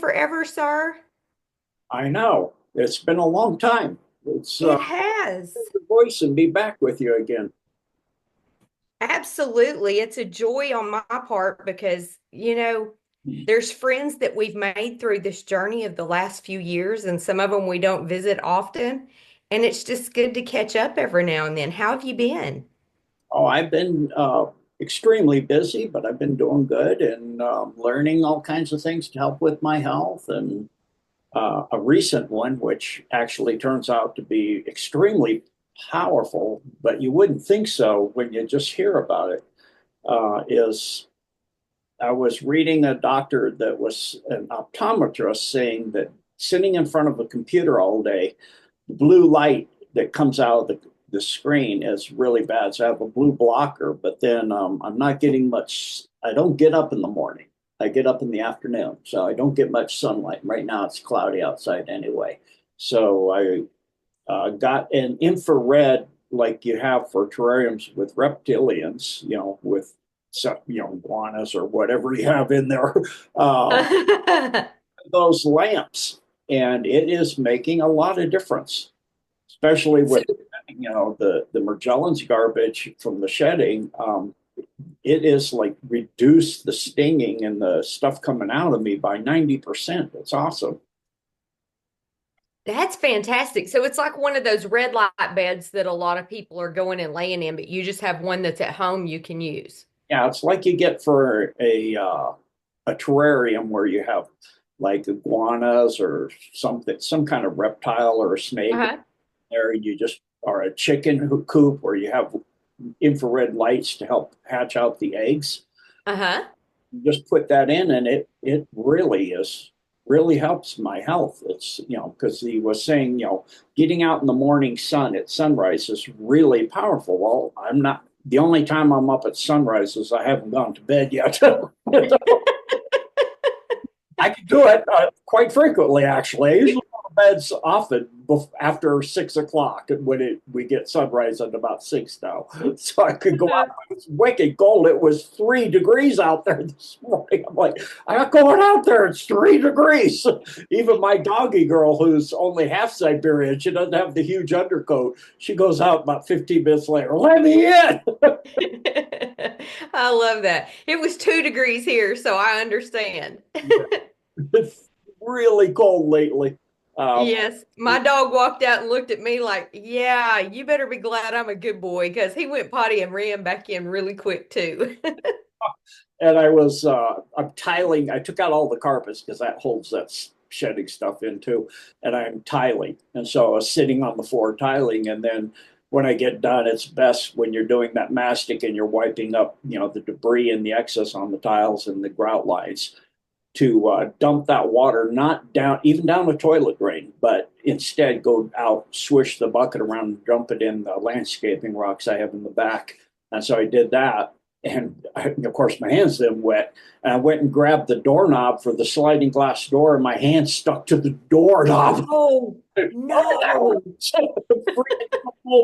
forever, sir. I know. It's been a long time. It's It hear has. your voice and be back with you again. Absolutely. It's a joy on my part because, there's friends that we've made through this journey of the last few years, and some of them we don't visit often. And it's just good to catch up every now and then. How have you been? Oh, I've been extremely busy, but I've been doing good and learning all kinds of things to help with my health. And a recent one, which actually turns out to be extremely powerful, but you wouldn't think so when you just hear about it, is I was reading a doctor that was an optometrist saying that sitting in front of a computer all day, the blue light that comes out of the screen is really bad. So I have a blue blocker, but then I'm not getting much. I don't get up in the morning. I get up in the afternoon. So I don't get much sunlight. Right now it's cloudy outside anyway. So I got an infrared like you have for terrariums with reptilians, with some, iguanas or whatever you have in there, uh, those lamps, and it is making a lot of difference, especially So with the Magellan's garbage from the shedding. It is like reduced the stinging and the stuff coming out of me by 90%. It's awesome. that's fantastic. So it's like one of those red light beds that a lot of people are going and laying in, but you just have one that's at home you can use. Yeah, it's like you get for a terrarium where you have like iguanas or something, some kind of reptile or a snake Uh-huh. there. You just or a chicken coop where you have infrared lights to help hatch out the eggs. Uh-huh. You just put that in, and it really helps my health. It's because he was saying getting out in the morning sun at sunrise is really powerful. Well, I'm not. The only time I'm up at sunrise is I haven't gone to bed yet. I can do it quite frequently, actually. I usually go to bed often after 6 o'clock when we get sunrise at about 6 now. So I could go out. It's wicked cold. It was 3 degrees out there this morning. I'm like, I'm not going out there. It's 3 degrees. Even my doggy girl, who's only half Siberian, she doesn't have the huge undercoat. She goes out about 15 minutes later. Let me in. I love that. It was 2 degrees here, so I understand. It's really cold lately. Um, Yes, my dog walked out and looked at me like, yeah, you better be glad I'm a good boy because he went potty and ran back in really quick too. and I'm tiling. I took out all the carpets because that holds that shedding stuff in too, and I'm tiling. And so I was sitting on the floor tiling, and then when I get done, it's best when you're doing that mastic and you're wiping up, the debris and the excess on the tiles and the grout lines to dump that water not down even down the toilet drain, but instead go out, swish the bucket around, and dump it in the landscaping rocks I have in the back. And so I did that, and of course my hands then wet. And I went and grabbed the doorknob for the sliding glass door, and my hand stuck to the doorknob. Oh, no.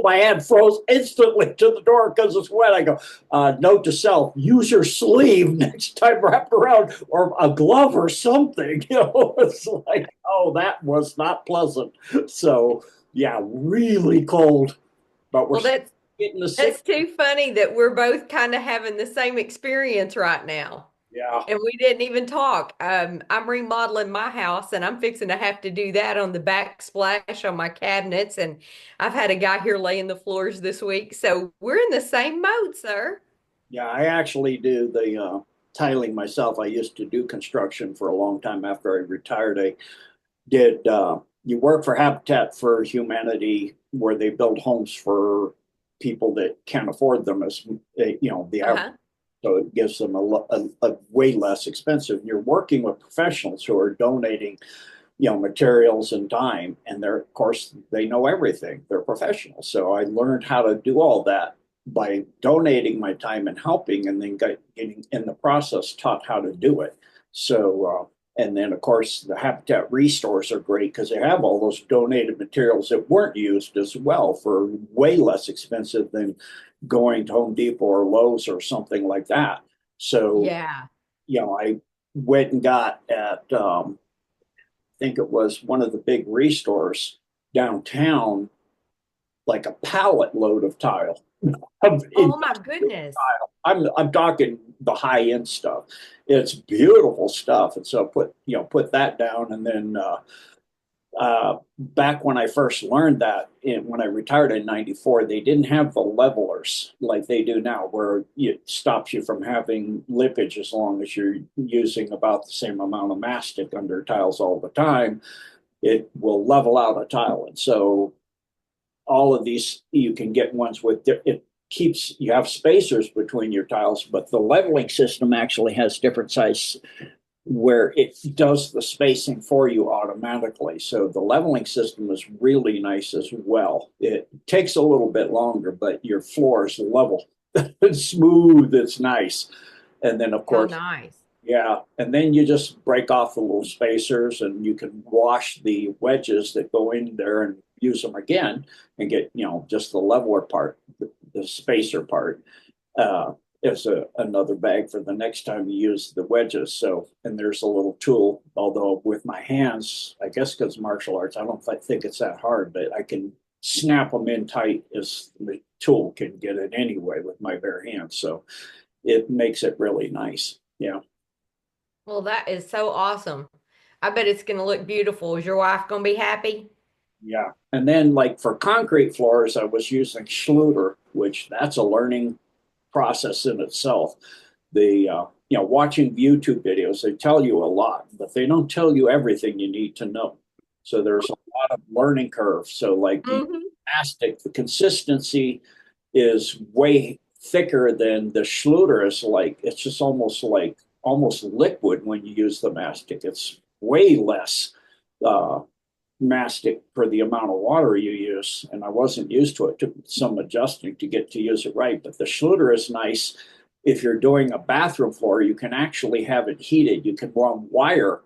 My hand froze instantly to the door because it's wet. I go, note to self, use your sleeve next time wrapped around or a glove or something. It's like, oh, that was not pleasant. So, yeah, really cold, but we're Well, still that's getting the that's sick. too funny that we're both kind of having the same experience right now. Yeah. And we didn't even talk. I'm remodeling my house and I'm fixing to have to do that on the backsplash on my cabinets. And I've had a guy here laying the floors this week. So we're in the same mode, sir. Yeah, I actually do the tiling myself. I used to do construction for a long time after I retired. I did you work for Habitat for Humanity, where they build homes for people that can't afford them as the average. Uh-huh. So it gives them a way less expensive. You're working with professionals who are donating, materials and time, and they're of course they know everything. They're professionals. So I learned how to do all that by donating my time and helping, and then getting in the process taught how to do it. So and then, of course, the Habitat restores are great because they have all those donated materials that weren't used as well for way less expensive than going to Home Depot or Lowe's or something like that. So, Yeah. I went and got at think it was one of the big restores downtown, like a pallet load of tile. Oh my goodness. I'm talking the high end stuff. It's beautiful stuff, and so put that down, and then back when I first learned that, when I retired in '94, they didn't have the levelers like they do now, where it stops you from having lippage as long as you're using about the same amount of mastic under tiles all the time. It will level out a tile, and so all of these you can get ones with it keeps you have spacers between your tiles, but the leveling system actually has different size where it does the spacing for you automatically. So the leveling system is really nice as well. It takes a little bit longer, but your floor is level. It's smooth, it's nice. And then of How course, nice. yeah, and then you just break off the little spacers and you can wash the wedges that go in there and use them again and get, just the leveler part, the spacer part. Uh, as another bag for the next time you use the wedges. So, and there's a little tool, although with my hands, I guess because martial arts, I don't think it's that hard, but I can snap them in tight as the tool can get it anyway with my bare hands. So it makes it really nice. Yeah. Well, that is so awesome. I bet it's going to look beautiful. Is your wife going to be happy? Yeah. And then like for concrete floors, I was using Schluter, which that's a learning process in itself. The watching YouTube videos, they tell you a lot, but they don't tell you everything you need to know. So there's a lot of learning curve. So like the Hmm. mastic, the consistency is way thicker than the Schluter is like it's just almost liquid when you use the mastic. It's way less uh, mastic for the amount of water you use. And I wasn't used to it. It took some adjusting to get to use it right. But the Schluter is nice. If you're doing a bathroom floor, you can actually have it heated. You can run wire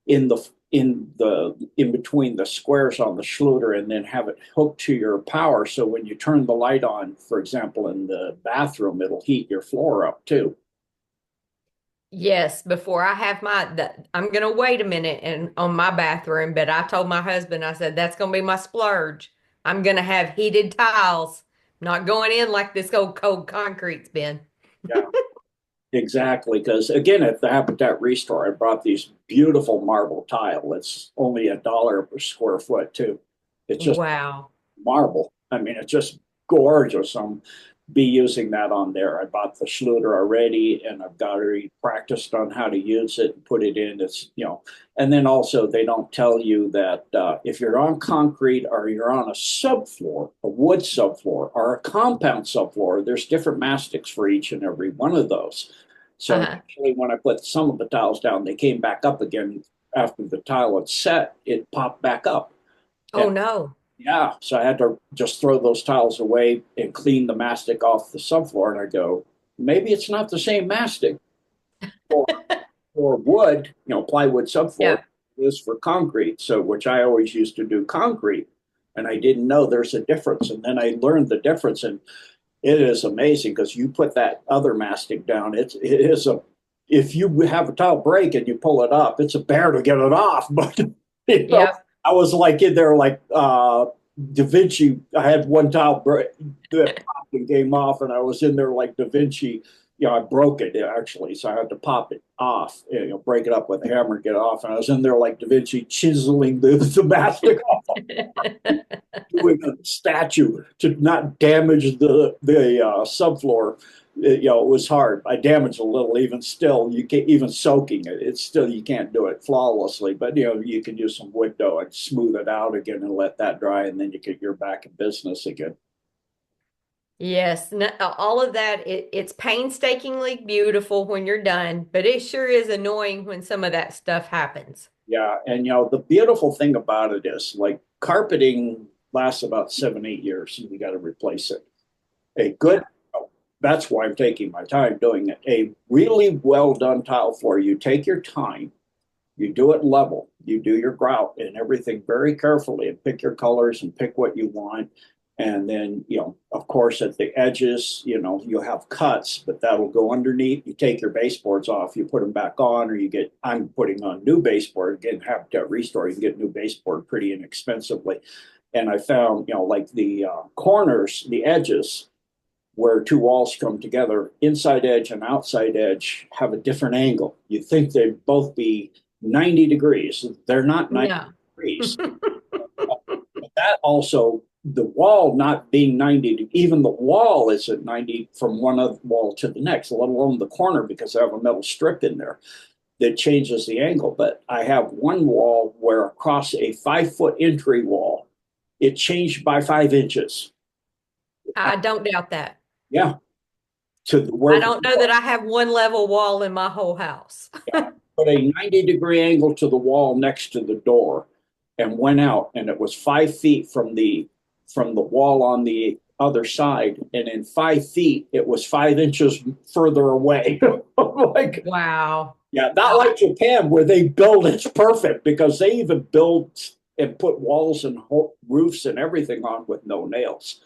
in the in between the squares on the Schluter and then have it hooked to your power. So when you turn the light on, for example, in the bathroom, it'll heat your floor up too. Yes, before I have I'm going to wait a minute and on my bathroom, but I told my husband, I said, that's going to be my splurge. I'm going to have heated tiles, not going in like this old cold concrete's been. Yeah. Exactly, because again, at the Habitat Restore, I brought these beautiful marble tile. It's only $1 per square foot, too. It's just Wow. marble. I mean, it's just gorgeous. I'm be using that on there. I bought the Schluter already, and I've got already practiced on how to use it and put it in. And then also they don't tell you that if you're on concrete or you're on a subfloor, a wood subfloor or a compound subfloor, there's different mastics for each and every one of those. So Uh-huh. actually, when I put some of the tiles down, they came back up again after the tile had set. It popped back up. Oh no. Yeah, so I had to just throw those tiles away and clean the mastic off the subfloor. And I go, maybe it's not the same mastic for, for wood, plywood subfloor Yeah. is for concrete. So, which I always used to do concrete. And I didn't know there's a difference. And then I learned the difference. And it is amazing because you put that other mastic down, if you have a tile break and you pull it up, it's a bear to get it off. But, you know, Yep. I was like in there like Da Vinci. I had one tile break that popped and came off, and I was in there like Da Vinci. I broke it actually, so I had to pop it off, break it up with a hammer, get it off. And I was in there like Da Vinci chiseling the mastic off, doing a statue to not damage the subfloor. It was hard. I damaged a little. Even still, you can't even soaking it. It's still you can't do it flawlessly. But you can use some wood dough and smooth it out again and let that dry, and then you're back in business again. Yes, no, all of that, it's painstakingly beautiful when you're done, but it sure is annoying when some of that stuff happens. Yeah, and the beautiful thing about it is like carpeting lasts about 7, 8 years, and you got to replace it. A good, Yeah. that's why I'm taking my time doing it. A really well done tile floor, you take your time, you do it level, you do your grout and everything very carefully and pick your colors and pick what you want. And then, of course, at the edges, you'll have cuts, but that'll go underneath. You take your baseboards off, you put them back on, or I'm putting on new baseboard, again, Habitat Restore, you can get new baseboard pretty inexpensively. And I found, like the corners, the edges, where two walls come together, inside edge and outside edge have a different angle. You'd think they'd both be 90 degrees. They're not 90 No. degrees. But that also, the wall not being 90, even the wall is at 90 from one wall to the next, let alone the corner, because I have a metal strip in there that changes the angle. But I have one wall where across a 5 foot entry wall, it changed by 5 inches. I don't doubt that. Yeah, to I where don't know that I have one level wall in my whole house. put a 90-degree angle to the wall next to the door and went out, and it was 5 feet from the wall on the other side, and in 5 feet it was 5 inches further away. Like, Wow. yeah, not like Japan where they build it's perfect, because they even build and put walls and roofs and everything on with no nails.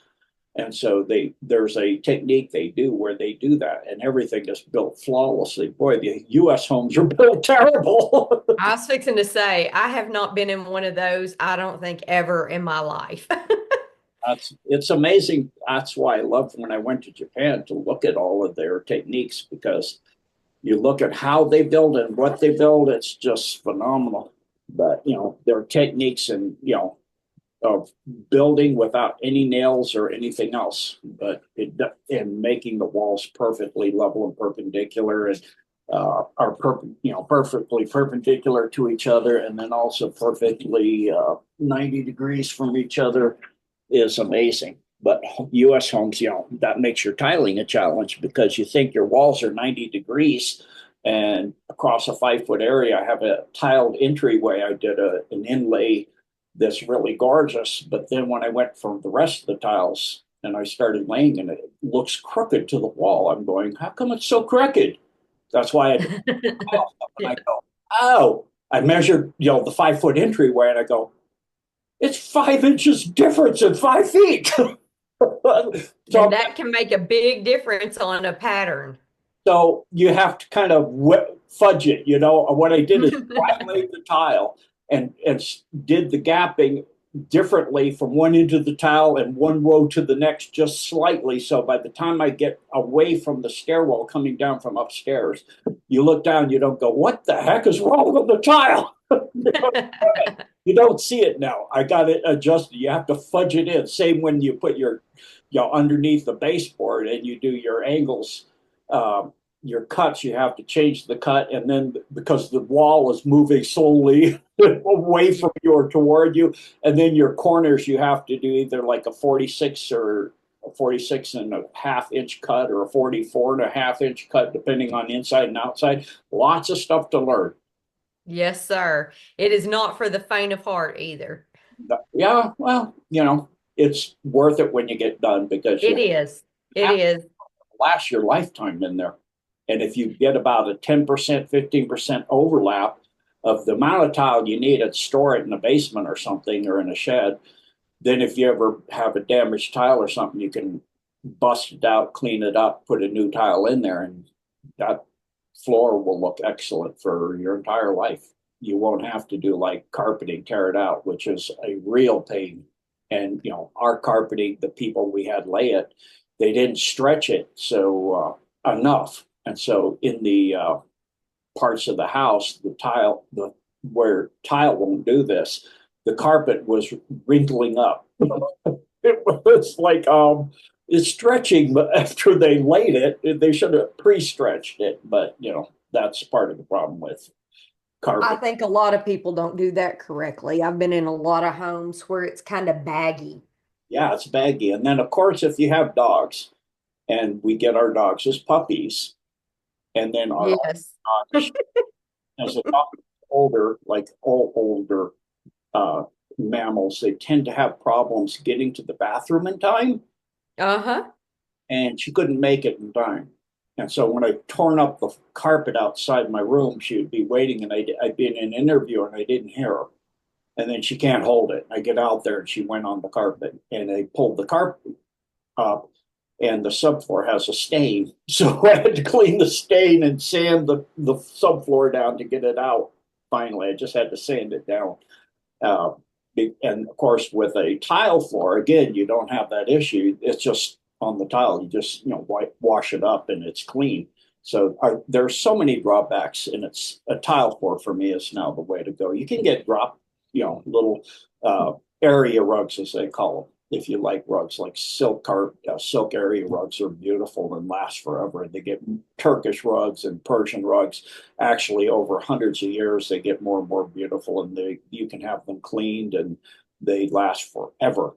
And so there's a technique they do where they do that, and everything is built flawlessly. Boy, the U.S. homes are built terrible. I was fixing to say, I have not been in one of those, I don't think, ever in my life. It's amazing. That's why I loved when I went to Japan to look at all of their techniques, because you look at how they build and what they build, it's just phenomenal. But their techniques and of building without any nails or anything else, but and making the walls perfectly level and perpendicular, and perfectly perpendicular to each other, and then also perfectly 90 degrees from each other is amazing. But U.S. homes, that makes your tiling a challenge, because you think your walls are 90 degrees, and across a 5 foot area, I have a tiled entryway. I did an inlay that's really gorgeous. But then when I went from the rest of the tiles and I started laying in it, it looks crooked to the wall. I'm going, how come it's so crooked? That's why I did the tile stuff. And I go, oh, I measured, the 5 foot entryway, and I go, it's 5 inches difference in 5 feet. And So, that can make a big difference on a pattern. so you have to kind of fudge it. What I did is I laid the tile and did the gapping differently from one end of the tile and one row to the next, just slightly. So by the time I get away from the stairwell coming down from upstairs, you look down, you don't go, what the heck is wrong with the tile? You don't see it now. I got it adjusted. You have to fudge it in. Same when you put underneath the baseboard and you do your angles, your cuts, you have to change the cut. And then because the wall is moving slowly away from you or toward you, and then your corners, you have to do either like a 46 or a 46.5 inch cut, or a 44.5 inch cut, depending on inside and outside. Lots of stuff to learn. Yes, sir. It is not for the faint of heart either. Yeah, well, it's worth it when you get done, because It you is. It have to is. last your lifetime in there. And if you get about a 10%, 15% overlap of the amount of tile you need to store it in a basement or something, or in a shed, then if you ever have a damaged tile or something, you can bust it out, clean it up, put a new tile in there, and that floor will look excellent for your entire life. You won't have to do like carpeting, tear it out, which is a real pain. And our carpeting, the people we had lay it, they didn't stretch it enough, and so in the parts of the house, the where tile won't do this, the carpet was wrinkling up. It was like it's stretching, but after they laid it, they should have pre-stretched it. But that's part of the problem with I carpet. think a lot of people don't do that correctly. I've been in a lot of homes where it's kind of baggy. Yeah, it's baggy. And then of course, if you have dogs, and we get our dogs as puppies, and then our Yes. dogs as a dog older, like all older uh, mammals, they tend to have problems getting to the bathroom in time, Uh-huh. and she couldn't make it in time. And so when I torn up the carpet outside my room, she would be waiting, and I'd be in an interview, and I didn't hear her. and then she can't hold it. I get out there and she went on the carpet, and they pulled the carpet up, and the subfloor has a stain. So I had to clean the stain and sand the subfloor down to get it out. Finally, I just had to sand it down. Uh, and of course, with a tile floor, again, you don't have that issue. It's just on the tile. You just wash it up and it's clean. So there's so many drawbacks, and it's a tile floor for me is now the way to go. You can get little area rugs as they call them. If you like rugs, like silk area rugs are beautiful and last forever. And they get Turkish rugs and Persian rugs. Actually, over hundreds of years, they get more and more beautiful, and you can have them cleaned and they last forever.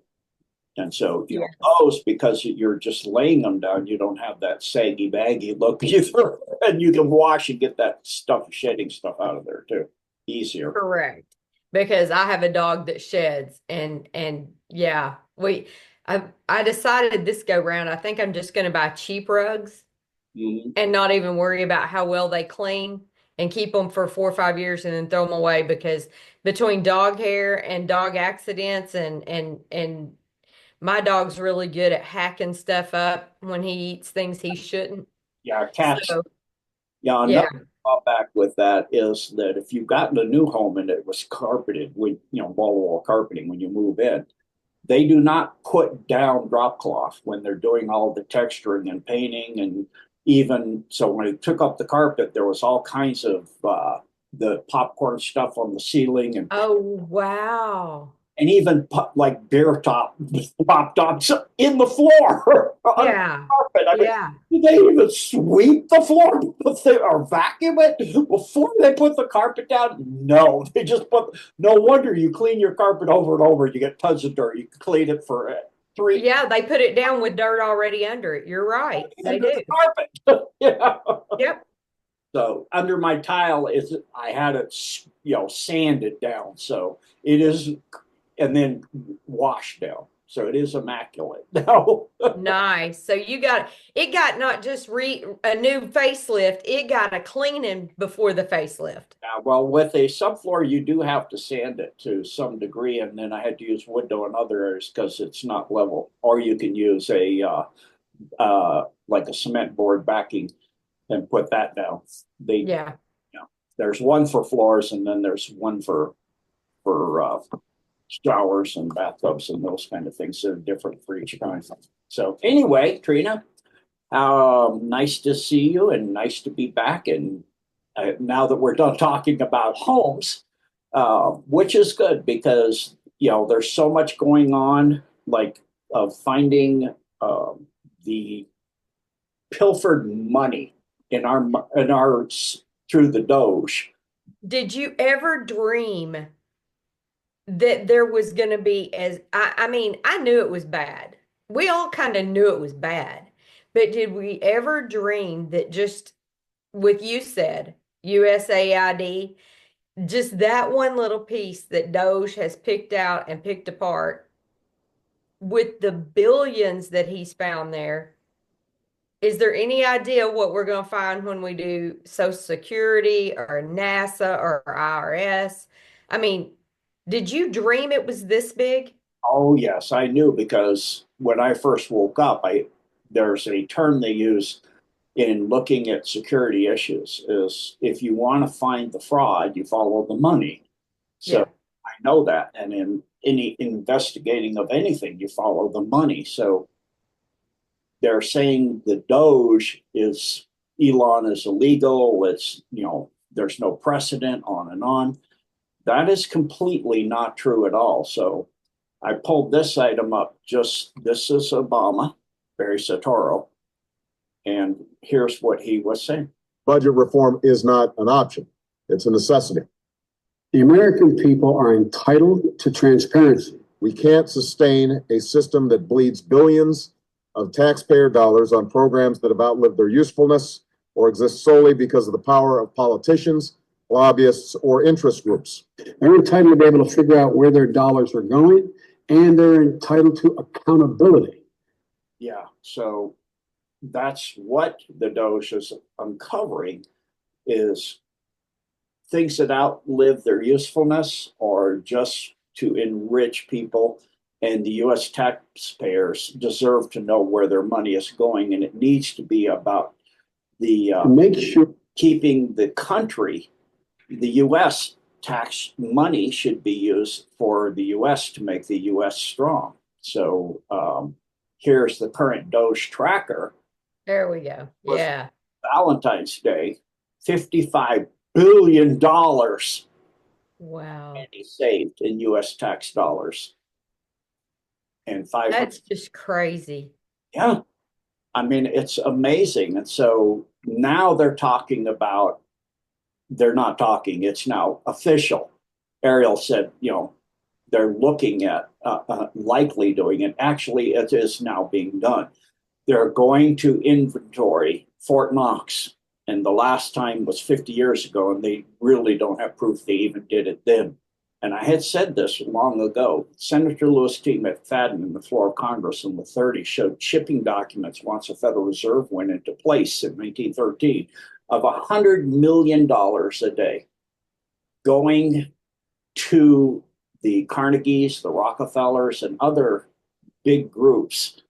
And so, Yeah. those, because you're just laying them down, you don't have that saggy baggy look either, and you can wash and get that shedding stuff out of there too, easier. Correct. Because I have a dog that sheds, and yeah, I decided this go round, I think I'm just going to buy cheap rugs Mhm. and not even worry about how well they clean and keep them for 4 or 5 years and then throw them away, because between dog hair and dog accidents and my dog's really good at hacking stuff up when he eats things he shouldn't. Yeah, cats. So, Yeah, yeah. another drawback with that is that if you've gotten a new home and it was carpeted with, wall-to-wall carpeting when you move in, they do not put down drop cloth when they're doing all the texturing and painting. And even so, when I took up the carpet, there was all kinds of the popcorn stuff on the ceiling, Oh, wow. and even like beer pop tops in the floor under the Yeah. carpet. I mean, Yeah. do they even sweep the floor or vacuum it before they put the carpet down? No, they just put. No wonder you clean your carpet over and over. You get tons of dirt. You can clean it for three Yeah, they put it down with dirt already under it. You're right. They under do. the carpet. Yeah. Yep. So under my tile is I had it, sanded down. So it is, and then washed down. So it is immaculate now. Nice. So it got not just a new facelift, it got a cleaning before the facelift. Well, with a subfloor, you do have to sand it to some degree, and then I had to use wood dough in other areas because it's not level. Or you can use like a cement board backing and put that down. They, Yeah. there's one for floors, and then there's one for showers and bathtubs and those kind of things. They're different for each kind. So anyway, Trina, nice to see you and nice to be back. And now that we're done talking about homes, which is good because there's so much going on, like of finding the pilfered money in our through the Doge. Did you ever dream that there was going to be I mean, I knew it was bad. We all kind of knew it was bad. But did we ever dream that just with you said USAID, just that one little piece that Doge has picked out and picked apart with the billions that he's found there, is there any idea what we're going to find when we do Social Security or NASA or IRS? I mean, did you dream it was this big? Oh yes, I knew because when I first woke up, I there's a term they use in looking at security issues is if you want to find the fraud, you follow the money. So Yeah. I know that, and in any investigating of anything, you follow the money. So they're saying the Doge is Elon is illegal. It's there's no precedent, on and on. That is completely not true at all. So I pulled this item up. This is Obama, Barry Soetoro, and here's what he was saying. Budget reform is not an option. It's a necessity. The American people are entitled to transparency. We can't sustain a system that bleeds billions of taxpayer dollars on programs that have outlived their usefulness or exist solely because of the power of politicians, lobbyists, or interest groups. They're entitled to be able to figure out where their dollars are going, and they're entitled to accountability. Yeah, so that's what the Doge is uncovering is things that outlive their usefulness or just to enrich people, and the U.S. taxpayers deserve to know where their money is going, and it needs to be about the Make sure keeping the country, the U.S. tax money should be used for the U.S. to make the U.S. strong. So here's the current Doge tracker. There we go. Yeah. Valentine's Day, $55 billion Wow. and he saved in U.S. tax dollars. And 500. That's just crazy. Yeah. I mean, it's amazing. And so now they're talking about, they're not talking, it's now official. Ariel said, they're looking at likely doing it. Actually, it is now being done. They're going to inventory Fort Knox. And the last time was 50 years ago, and they really don't have proof they even did it then. And I had said this long ago. Senator Lewis T. McFadden in the floor of Congress in the 30s showed shipping documents once the Federal Reserve went into place in 1913 of $100 million a day going to the Carnegies, the Rockefellers, and other big groups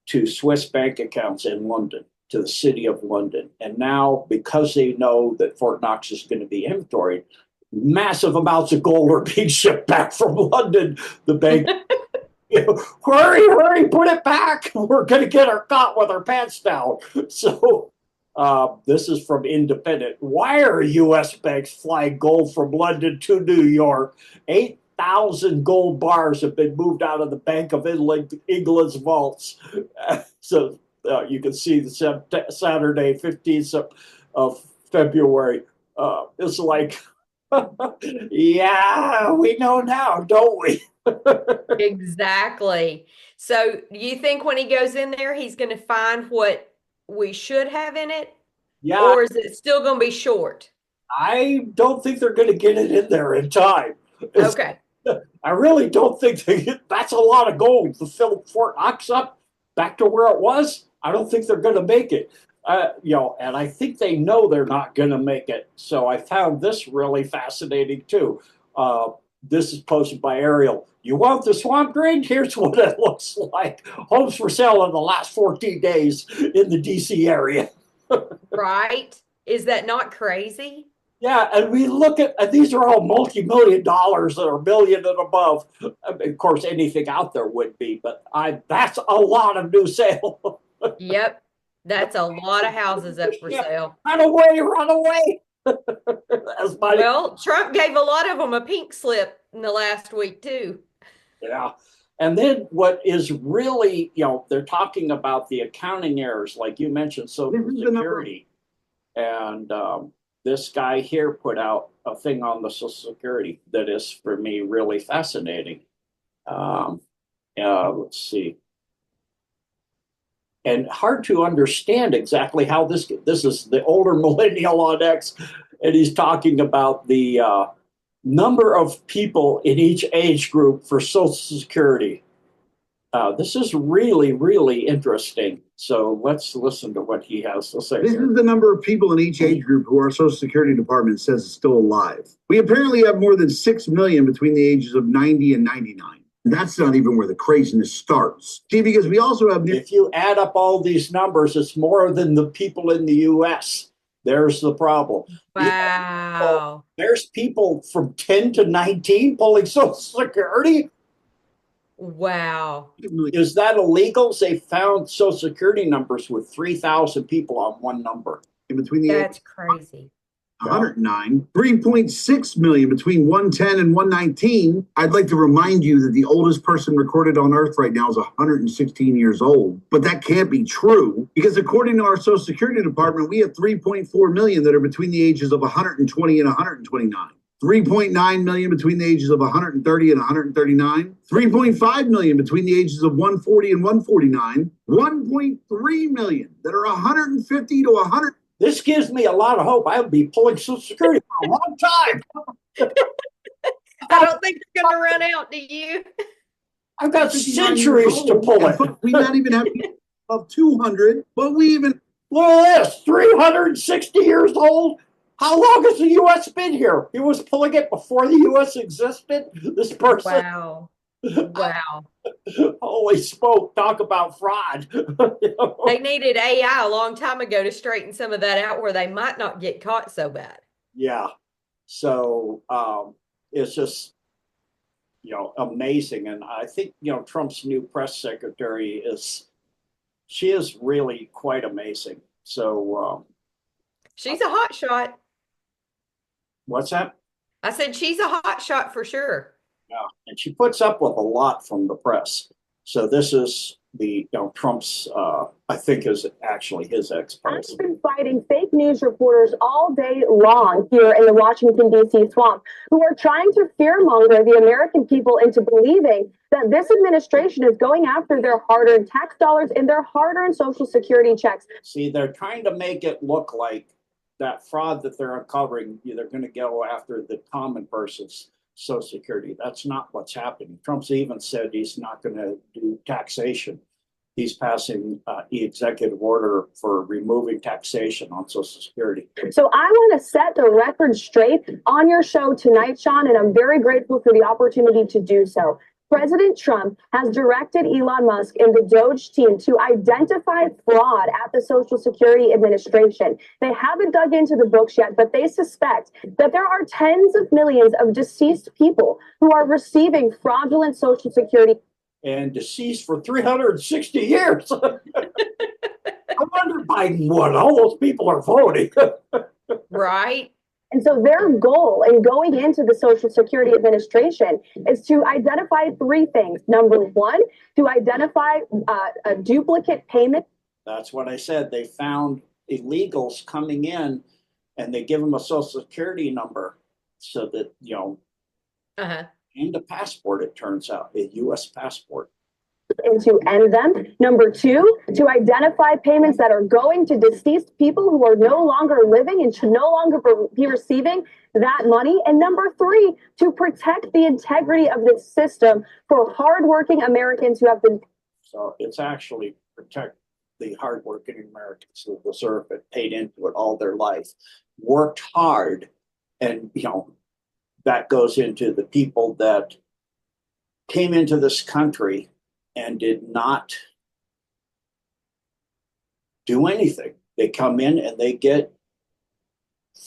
to Swiss bank accounts in London, to the city of London. And now, because they know that Fort Knox is going to be inventoried, massive amounts of gold are being shipped back from London. The bank, hurry, put it back. We're going to get our caught with our pants down. So this is from Independent. Why are U.S. banks flying gold from London to New York? 8,000 gold bars have been moved out of the Bank of England's vaults. So you can see the Saturday, 15th of February. It's like, yeah, we know now, don't we? Exactly. So do you think when he goes in there, he's going to find what we should have in it? Yeah. Or is it still going to be short? I don't think they're going to get it in there in time. Okay. I really don't think that's a lot of gold to fill Fort Knox up back to where it was. I don't think they're going to make it. And I think they know they're not going to make it. So I found this really fascinating too. This is posted by Ariel. You want the swamp drain? Here's what it looks like. Homes for sale in the last 14 days in the DC area. Right? Is that not crazy? Yeah, and we look at, and these are all multi-million dollars that are million and above. Of course, anything out there would be, but that's a lot of new sale. Yep. That's a lot of houses up for sale. Run away. Well, Trump gave a lot of them a pink slip in the last week too. Yeah. And then what is really, they're talking about the accounting errors, like you mentioned, Social Security. And this guy here put out a thing on the Social Security that is, for me, really fascinating. Let's see. And hard to understand exactly how this is the older millennial on X, and he's talking about the number of people in each age group for Social Security. This is really, really interesting. So let's listen to what he has to say. This is the number of people in each age group who our Social Security Department says is still alive. We apparently have more than 6 million between the ages of 90 and 99. That's not even where the craziness starts. See, because we also have... If you add up all these numbers, it's more than the people in the U.S. There's the problem. Wow. There's people from 10 to 19 pulling Social Security. Wow. Is that illegal? They found Social Security numbers with 3,000 people on one number. In between the That's crazy. 109, 3.6 million between 110 and 119. I'd like to remind you that the oldest person recorded on Earth right now is 116 years old. But that can't be true because according to our Social Security Department, we have 3.4 million that are between the ages of 120 and 129. 3.9 million between the ages of 130 and 139, 3.5 million between the ages of 140 and 149, 1.3 million that are 150 to 100. This gives me a lot of hope. I'll be pulling Social Security for a long time. I don't think it's going to run out, do you? I've got centuries to pull it. We not even have of 200, but we even... Look at this, 360 years old. How long has the U.S. been here? He was pulling it before the U.S. existed. This person, Wow. Wow. holy smoke, talk about fraud. They needed AI a long time ago to straighten some of that out where they might not get caught so bad. Yeah. So it's just, amazing. And I think, Trump's new press secretary she is really quite amazing. So She's a hot shot. what's that? I said she's a hot shot for sure. Yeah. And she puts up with a lot from the press. So this is Trump's, I think is actually his ex-post. I've been fighting fake news reporters all day long here in the Washington, D.C. swamp, who are trying to fearmonger the American people into believing that this administration is going after their hard-earned tax dollars and their hard-earned Social Security checks. See, they're trying to make it look like that fraud that they're uncovering, they're going to go after the common person's Social Security. That's not what's happening. Trump's even said he's not going to do taxation. He's passing the executive order for removing taxation on Social Security. So I want to set the record straight on your show tonight, Sean, and I'm very grateful for the opportunity to do so. President Trump has directed Elon Musk and the Doge team to identify fraud at the Social Security Administration. They haven't dug into the books yet, but they suspect that there are tens of millions of deceased people who are receiving fraudulent Social Security. And deceased for 360 years. I wonder Biden won. All those people are voting. Right. And so their goal in going into the Social Security Administration is to identify three things. Number one, to identify a duplicate payment. That's what I said. They found illegals coming in and they give them a Social Security number so that, Uh-huh. and a passport, it turns out, a U.S. passport. And to end them. Number two, to identify payments that are going to deceased people who are no longer living and should no longer be receiving that money. And number three, to protect the integrity of this system for hardworking Americans who have been. So it's actually protect the hardworking Americans who deserve it, paid into it all their life, worked hard, and that goes into the people that came into this country and did not do anything. They come in and they get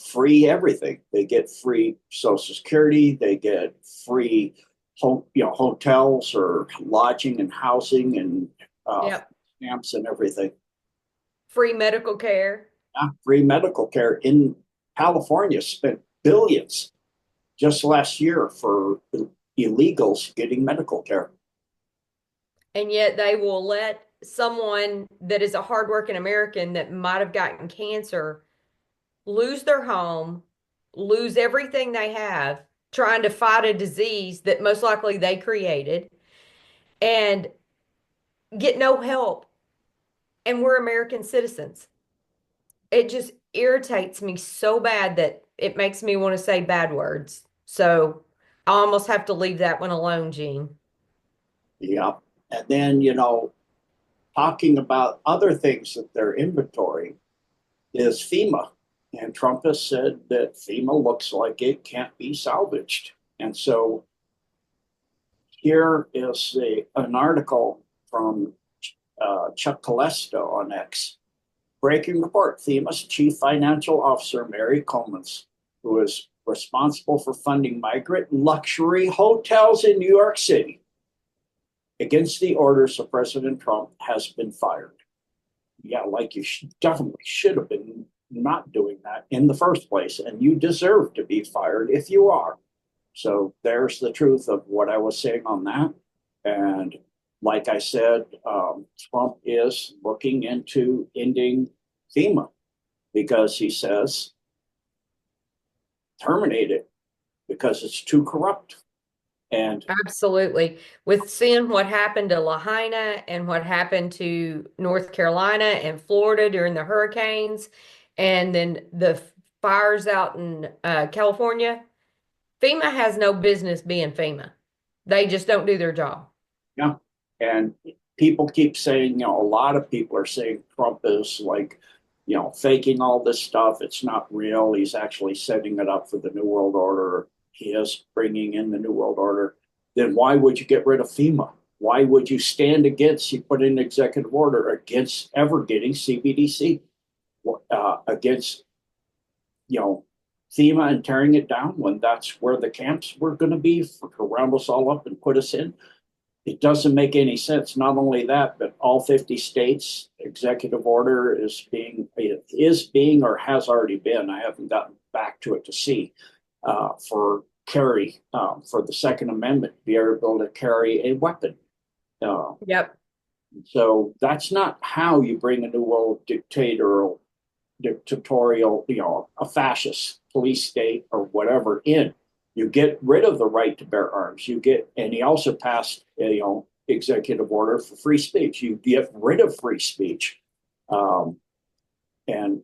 free everything. They get free Social Security. They get free hotels or lodging and housing and stamps and everything. Free medical care. Free medical care. In California, spent billions just last year for illegals getting medical care. And yet they will let someone that is a hardworking American that might have gotten cancer lose their home, lose everything they have, trying to fight a disease that most likely they created, and get no help. And we're American citizens. It just irritates me so bad that it makes me want to say bad words. So I almost have to leave that one alone, Gene. Yeah. And then, talking about other things that they're inventory is FEMA. And Trump has said that FEMA looks like it can't be salvaged. And so here is an article from Chuck Callesto on X. Breaking report, FEMA's chief financial officer, Mary Coleman's, who is responsible for funding migrant luxury hotels in New York City, against the orders of President Trump, has been fired. Yeah, like you definitely should have been not doing that in the first place, and you deserve to be fired if you are. So there's the truth of what I was saying on that. And like I said, Trump is looking into ending FEMA because he says terminate it because it's too corrupt. And absolutely. With seeing what happened to Lahaina and what happened to North Carolina and Florida during the hurricanes, and then the fires out in California, FEMA has no business being FEMA. They just don't do their job. Yeah. And people keep saying, a lot of people are saying Trump is like faking all this stuff. It's not real. He's actually setting it up for the New World Order. He is bringing in the New World Order. Then why would you get rid of FEMA? Why would you stand against, you put in an executive order against ever getting CBDC, against, FEMA and tearing it down when that's where the camps were going to be to round us all up and put us in? It doesn't make any sense. Not only that, but all 50 states executive order is being or has already been. I haven't gotten back to it to see for carry for the Second Amendment to be able to carry a weapon. Yep. So that's not how you bring a new world dictatorial, a fascist police state or whatever in. You get rid of the right to bear arms. And he also passed a executive order for free speech. You get rid of free speech, and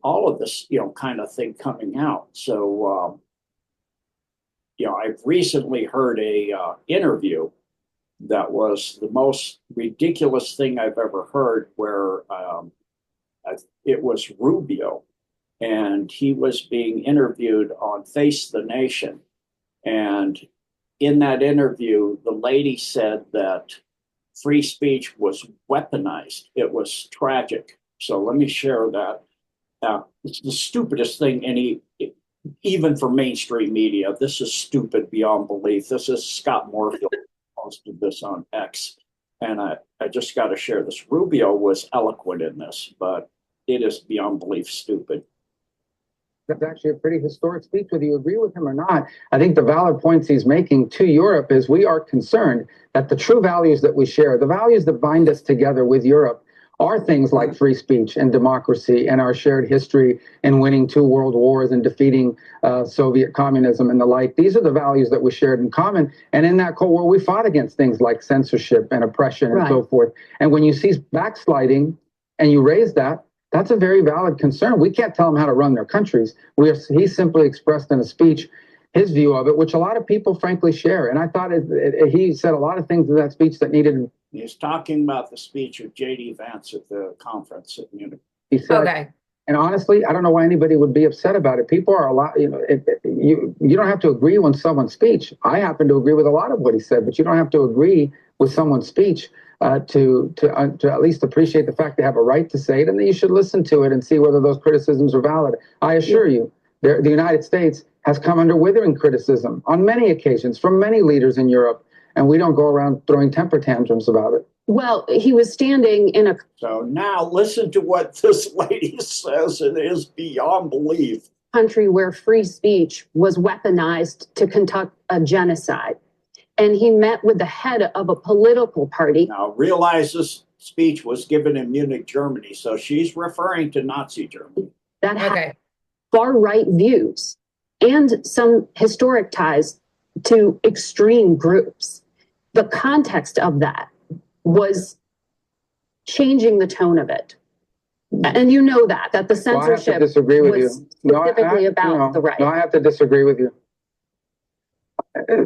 all of this kind of thing coming out. So I've recently heard a interview that was the most ridiculous thing I've ever heard, where it was Rubio, and he was being interviewed on Face the Nation. And in that interview, the lady said that free speech was weaponized. It was tragic. So let me share that. It's the stupidest thing even for mainstream media. This is stupid beyond belief. This is Scott Moorfield posted this on X. And I just got to share this. Rubio was eloquent in this, but it is beyond belief stupid. That's actually a pretty historic speech, whether you agree with him or not. I think the valid points he's making to Europe is we are concerned that the true values that we share, the values that bind us together with Europe, are things like free speech and democracy and our shared history in winning 2 world wars and defeating Soviet communism and the like. These are the values that we shared in common. And in that Cold War, we fought against things like censorship and oppression and so forth. And when you see backsliding and you raise that, that's a very valid concern. We can't tell them how to run their countries. He simply expressed in a speech his view of it, which a lot of people frankly share. And I thought he said a lot of things in that speech that needed. He's talking about the speech of J.D. Vance at the conference at Munich. He said, okay. And honestly, I don't know why anybody would be upset about it. People are you don't have to agree with someone's speech. I happen to agree with a lot of what he said, but you don't have to agree with someone's speech to at least appreciate the fact they have a right to say it, and that you should listen to it and see whether those criticisms are valid. I assure you, the United States has come under withering criticism on many occasions from many leaders in Europe, and we don't go around throwing temper tantrums about it. Well, he was standing in a... So now listen to what this lady says. It is beyond belief. Country where free speech was weaponized to conduct a genocide. And he met with the head of a political party. Now realize this speech was given in Munich, Germany. So she's referring to Nazi Germany. That had far-right views and some historic ties to extreme groups. The context of that was changing the tone of it. And you know that the censorship I have to disagree with was you. specifically about the right. No, I have to disagree with you.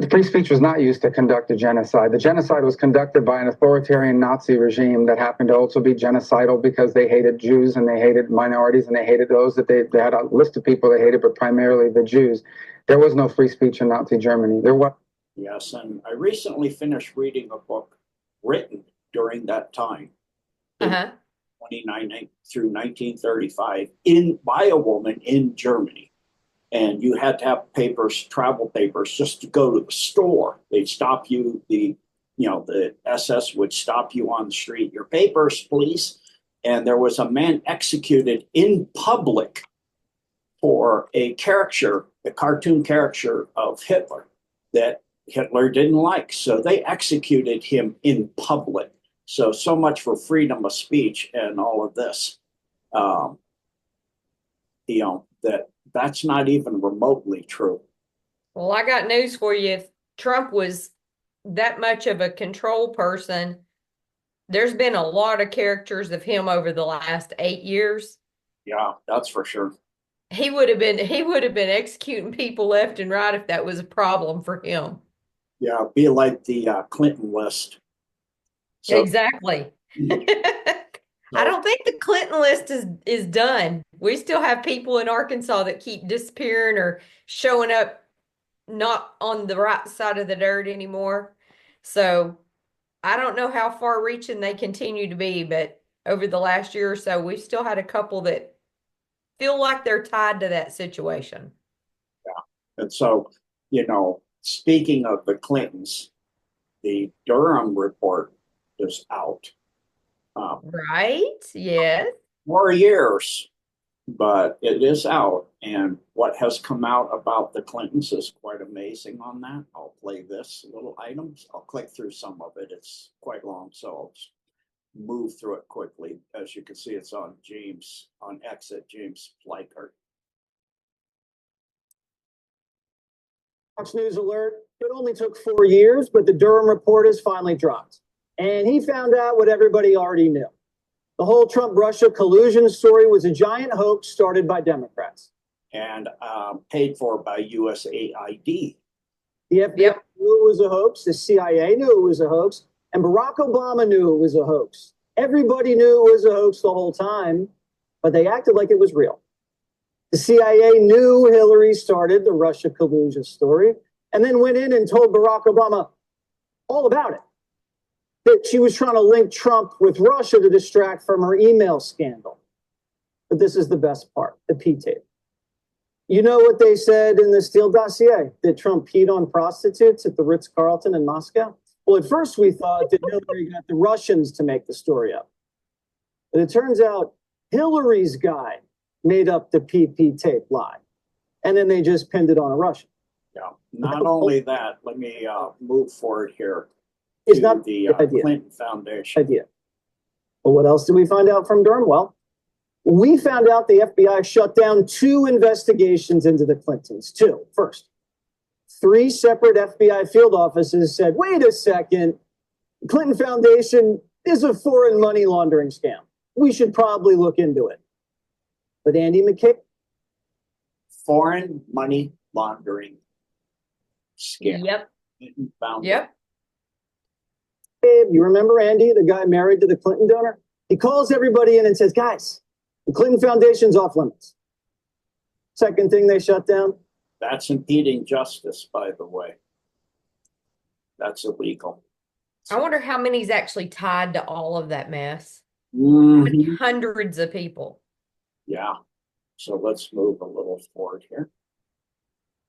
Free speech was not used to conduct a genocide. The genocide was conducted by an authoritarian Nazi regime that happened to also be genocidal because they hated Jews and they hated minorities and they hated those that they had a list of people they hated, but primarily the Jews. There was no free speech in Nazi Germany. There was. Yes, and I recently finished reading a book written during that time, 29 through 1935, by a woman in Germany. And you had to have papers, travel papers, just to go to the store. They'd stop you. The SS would stop you on the street. Your papers, please. And there was a man executed in public for a cartoon caricature of Hitler that Hitler didn't like. So they executed him in public. So much for freedom of speech and all of this. That's not even remotely true. Well, I got news for you. If Trump was that much of a control person, there's been a lot of characters of him over the last 8 years. Yeah, that's for sure. He would have been executing people left and right if that was a problem for him. Yeah, be like the Clinton list. So, exactly. I don't think the Clinton list is done. We still have people in Arkansas that keep disappearing or showing up not on the right side of the dirt anymore. So I don't know how far reaching they continue to be, but over the last year or so, we've still had a couple that feel like they're tied to that situation. And so, speaking of the Clintons, the Durham report is out. Right? Yes. 4 years, but it is out. And what has come out about the Clintons is quite amazing on that. I'll play this little items. I'll click through some of it. It's quite long, so I'll just move through it quickly. As you can see, it's on X at James Fleischert. Fox News alert. It only took 4 years, but the Durham report is finally dropped. And he found out what everybody already knew. The whole Trump-Russia collusion story was a giant hoax started by Democrats. And paid for by USAID. The FBI knew it was a hoax. The CIA knew it was a hoax. And Barack Obama knew it was a hoax. Everybody knew it was a hoax the whole time, but they acted like it was real. The CIA knew Hillary started the Russia collusion story and then went in and told Barack Obama all about it. That she was trying to link Trump with Russia to distract from her email scandal. But this is the best part, the P tape. You know what they said in the Steele dossier? That Trump peed on prostitutes at the Ritz-Carlton in Moscow? Well, at first we thought that Hillary got the Russians to make the story up. But it turns out Hillary's guy made up the PP tape lie. And then they just pinned it on a Russian. Yeah. Not only that, let me move forward here. It's not the Clinton Foundation. Idea. But what else did we find out from Durham? Well, we found out the FBI shut down 2 investigations into the Clintons. 2. First, 3 separate FBI field offices said, wait a second, the Clinton Foundation is a foreign money laundering scam. We should probably look into it. But Andy McKay? Foreign money laundering scam. Yep. Yep. You remember Andy, the guy married to the Clinton donor? He calls everybody in and says, guys, the Clinton Foundation's off limits. Second thing they shut down? That's impeding justice, by the way. That's illegal. I wonder how many's actually tied to all of that mess. Mm-hmm. Hundreds of people. Yeah. So let's move a little forward here.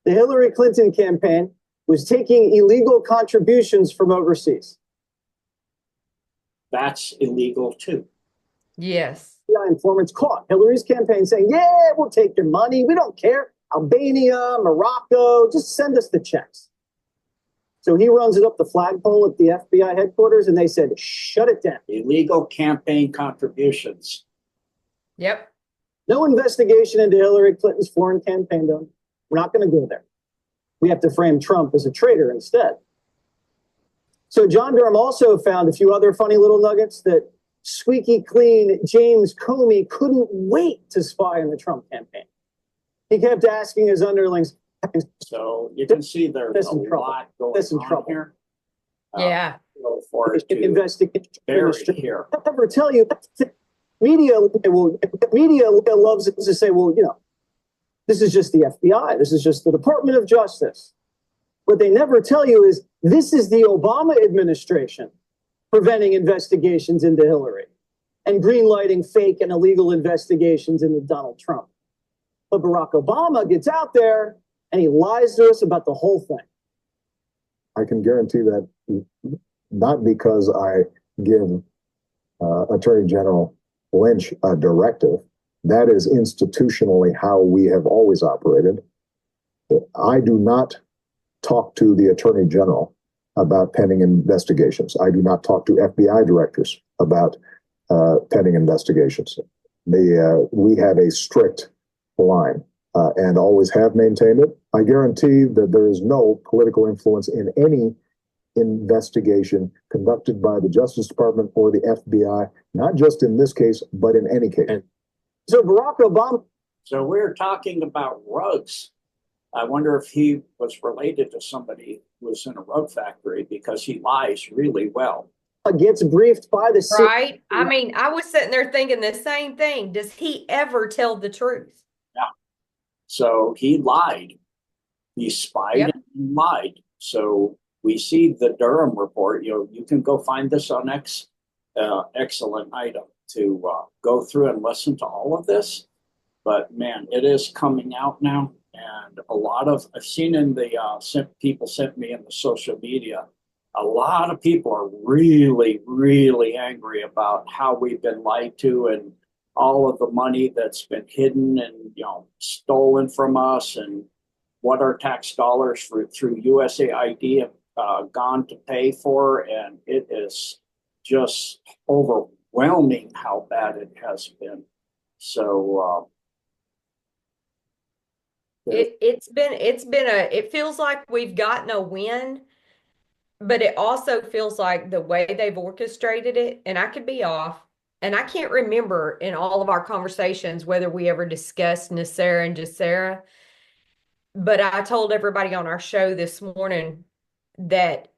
The Hillary Clinton campaign was taking illegal contributions from overseas. That's illegal too. Yes. FBI informants caught Hillary's campaign saying, yeah, we'll take your money. We don't care. Albania, Morocco, just send us the checks. So he runs it up the flagpole at the FBI headquarters and they said, shut it down. Illegal campaign contributions. Yep. No investigation into Hillary Clinton's foreign campaign done. We're not going to go there. We have to frame Trump as a traitor instead. So John Durham also found a few other funny little nuggets that squeaky clean James Comey couldn't wait to spy on the Trump campaign. He kept asking his underlings. So you can see there's a lot going on here. Yeah. Go forward to Barry here. I'll never tell you. Media loves to say, well, this is just the FBI. This is just the Department of Justice. What they never tell you is this is the Obama administration preventing investigations into Hillary and greenlighting fake and illegal investigations into Donald Trump. But Barack Obama gets out there and he lies to us about the whole thing. I can guarantee that not because I give Attorney General Lynch a directive. That is institutionally how we have always operated. I do not talk to the Attorney General about pending investigations. I do not talk to FBI directors about pending investigations. We have a strict line and always have maintained it. I guarantee that there is no political influence in any investigation conducted by the Justice Department or the FBI, not just in this case, but in any case. So Barack Obama. So we're talking about rugs. I wonder if he was related to somebody who was in a rug factory because he lies really well. gets briefed by the CIA. Right? I mean, I was sitting there thinking the same thing. Does he ever tell the truth? Yeah. So he lied. He spied Yep. and lied. So we see the Durham report. You can go find this on excellent item to go through and listen to all of this. But man, it is coming out now, and a lot of I've seen in the people sent me in the social media. A lot of people are really, really angry about how we've been lied to and all of the money that's been hidden and stolen from us, and what our tax dollars through USAID have gone to pay for, and it is just overwhelming how bad it has been. So it feels like we've gotten a win, but it also feels like the way they've orchestrated it, and I could be off, and I can't remember in all of our conversations whether we ever discussed Nasera and Jacera, but I told everybody on our show this morning that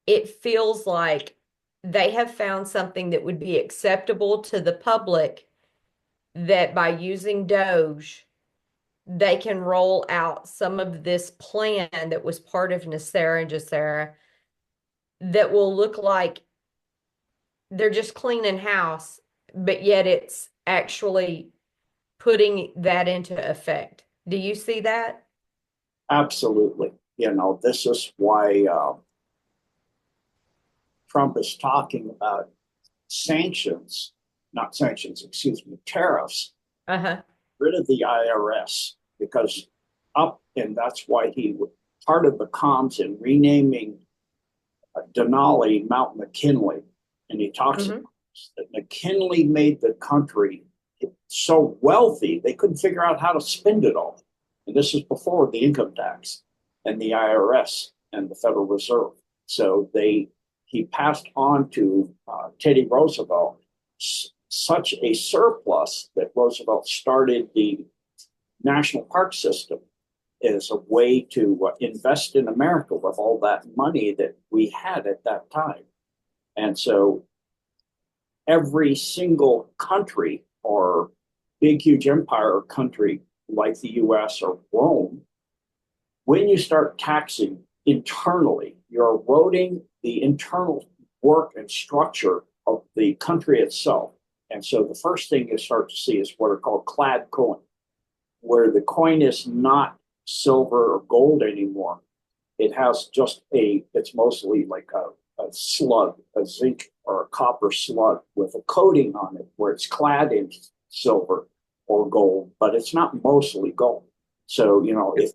it feels like they have found something that would be acceptable to the public, that by using Doge, they can roll out some of this plan that was part of Nasera and Jacera that will look like they're just cleaning house, but yet it's actually putting that into effect. Do you see that? absolutely, this is why Trump is talking about tariffs, Uh-huh. rid of the IRS, because and that's why he part of the comms in renaming Denali Mount McKinley. And he talks about that McKinley made the country so wealthy, they couldn't figure out how to spend it all. And this is before the income tax and the IRS and the Federal Reserve. So he passed on to Teddy Roosevelt such a surplus that Roosevelt started the national park system as a way to invest in America with all that money that we had at that time. And so every single country or big, huge empire or country like the US or Rome, when you start taxing internally, you're eroding the internal work and structure of the country itself. And so the first thing you start to see is what are called clad coin, where the coin is not silver or gold anymore. It has it's mostly like a slug, a zinc or a copper slug with a coating on it where it's clad in silver or gold, but it's not mostly gold. So, if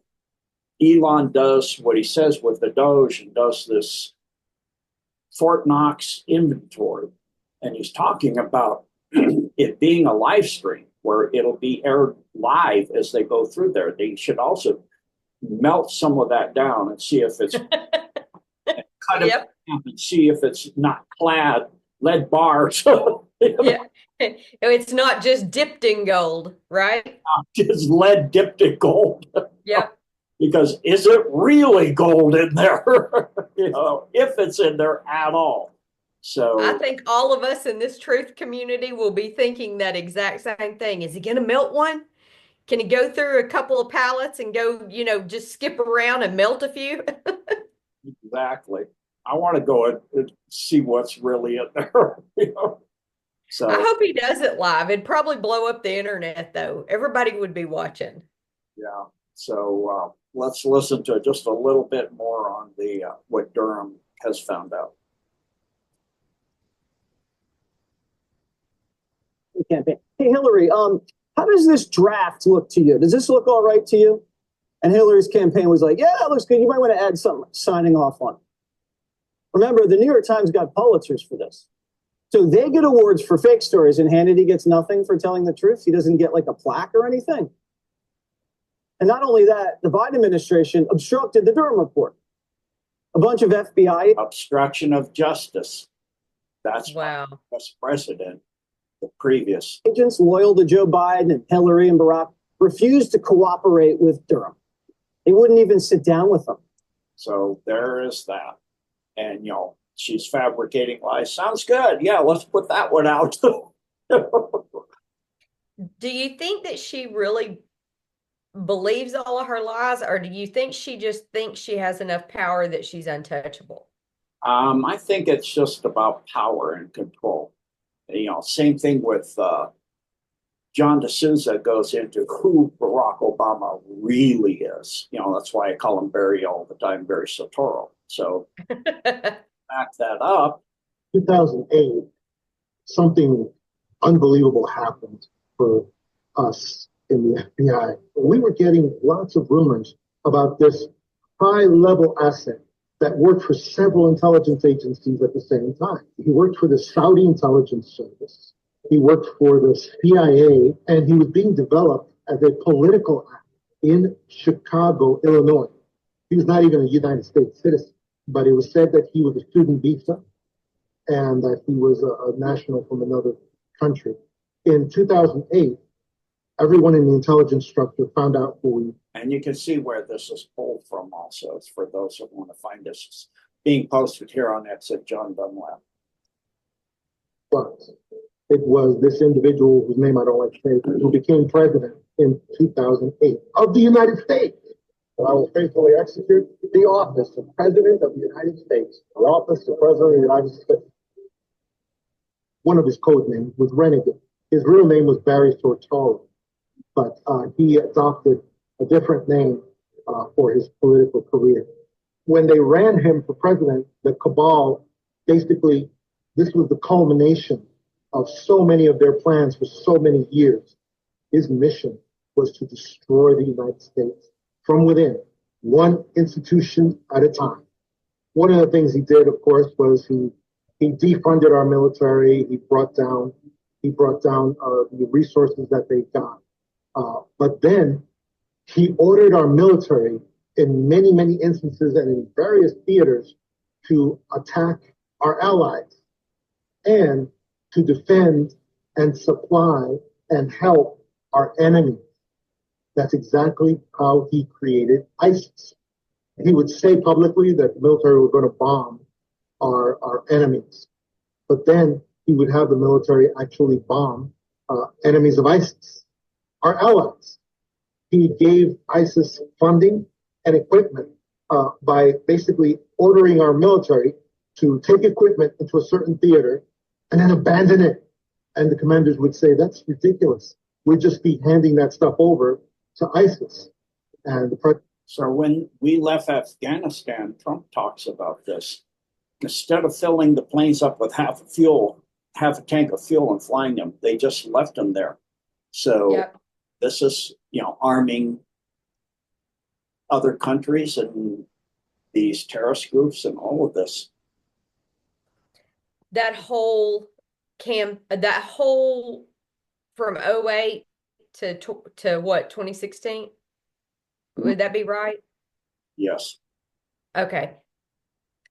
Elon does what he says with the Doge and does this Fort Knox inventory, and he's talking about it being a live stream where it'll be aired live as they go through there. They should also melt some of that down and see if it's cut it and see if it's not clad lead bars. Yeah. It's not just dipped in gold, right? Not just lead dipped in gold. Yeah. Because is it really gold in there? If it's in there at all. So I think all of us in this truth community will be thinking that exact same thing. Is he going to melt one? Can he go through a couple of pallets and go, just skip around and melt a few? Exactly. I want to go and see what's really in there. So I hope he does it live. It'd probably blow up the internet, though. Everybody would be watching. Yeah. So let's listen to just a little bit more on what Durham has found out. Campaign. Hey, Hillary, how does this draft look to you? Does this look all right to you? And Hillary's campaign was like, yeah, that looks good. You might want to add something signing off on. Remember, the New York Times got Pulitzers for this. So they get awards for fake stories, and Hannity gets nothing for telling the truth. He doesn't get like a plaque or anything. And not only that, the Biden administration obstructed the Durham report. A bunch of FBI obstruction of justice. That's wow. Vice President. The previous agents loyal to Joe Biden and Hillary and Barack refused to cooperate with Durham. They wouldn't even sit down with them. So there is that. and she's fabricating lies. Sounds good. Yeah, let's put that one out. Do you think that she really believes all of her lies, or do you think she just thinks she has enough power that she's untouchable? I think it's just about power and control. Same thing with John D'Souza goes into who Barack Obama really is. That's why I call him Barry all the time, Barry Soetoro. So back that up. 2008, something unbelievable happened for us in the FBI. We were getting lots of rumors about this high-level asset that worked for several intelligence agencies at the same time. He worked for the Saudi intelligence service. He worked for the CIA, and he was being developed as a political actor in Chicago, Illinois. He was not even a United States citizen, but it was said that he was a student visa and that he was a national from another country. In 2008, everyone in the intelligence structure found out who he. And you can see where this is pulled from also. It's for those who want to find this. It's being posted here on X at John Dunlap. But it was this individual whose name I don't like to say, who became president in 2008 of the United States. And I will faithfully execute the office of President of the United States, the office of President of the United States. One of his code names was Renegade. His real name was Barry Soetoro, but he adopted a different name for his political career. When they ran him for president, the cabal, basically, this was the culmination of so many of their plans for so many years. His mission was to destroy the United States from within, one institution at a time. One of the things he did, of course, was he defunded our military. He brought down the resources that they got. But then he ordered our military in many, many instances and in various theaters to attack our allies and to defend and supply and help our enemies. That's exactly how he created ISIS. He would say publicly that the military were going to bomb our enemies, but then he would have the military actually bomb enemies of ISIS, our allies. He gave ISIS funding and equipment by basically ordering our military to take equipment into a certain theater and then abandon it. And the commanders would say, that's ridiculous. We'd just be handing that stuff over to ISIS. And so when we left Afghanistan, Trump talks about this. Instead of filling the planes up with half a tank of fuel and flying them, they just left them there. So this is, arming other countries and these terrorist groups and all of this. That whole from 08 to what, 2016? Would that be right? Yes. Okay.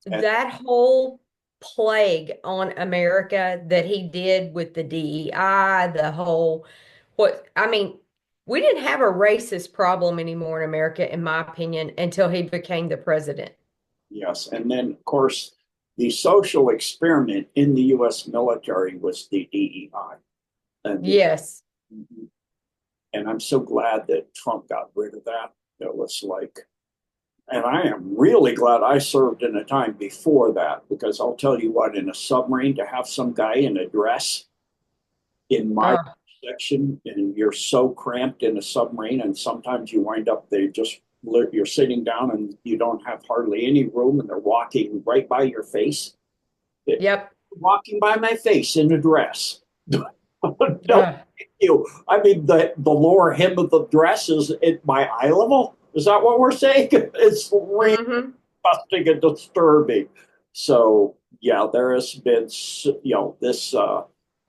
That whole plague on America that he did with the DEI, we didn't have a racist problem anymore in America, in my opinion, until he became the president. Yes. And then, of course, the social experiment in the U.S. military was the DEI. Yes. And I'm so glad that Trump got rid of that. It was like, and I am really glad I served in a time before that, because I'll tell you what, in a submarine, to have some guy in a dress in my section, and you're so cramped in a submarine, and sometimes you wind up, you're sitting down and you don't have hardly any room, and they're walking right by your face. Walking by my face in a dress. Thank you. I mean, the lower hem of the dress is at my eye level. Is that what we're saying? It's really disgusting and disturbing. So, yeah, there has been, this,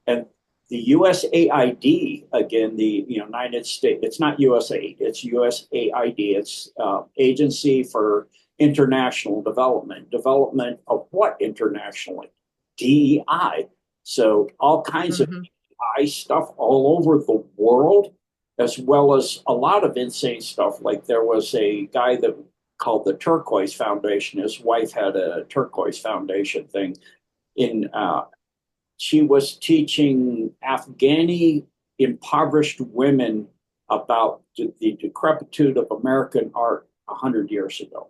and the USAID, again, the United States, it's not USAID, it's USAID. It's Agency for International Development. Development of what internationally? DEI. So all kinds of DEI stuff all over the world, as well as a lot of insane stuff. Like there was a guy that called the Turquoise Foundation. His wife had a Turquoise Foundation thing. She was teaching Afghani impoverished women about the decrepitude of American art 100 years ago.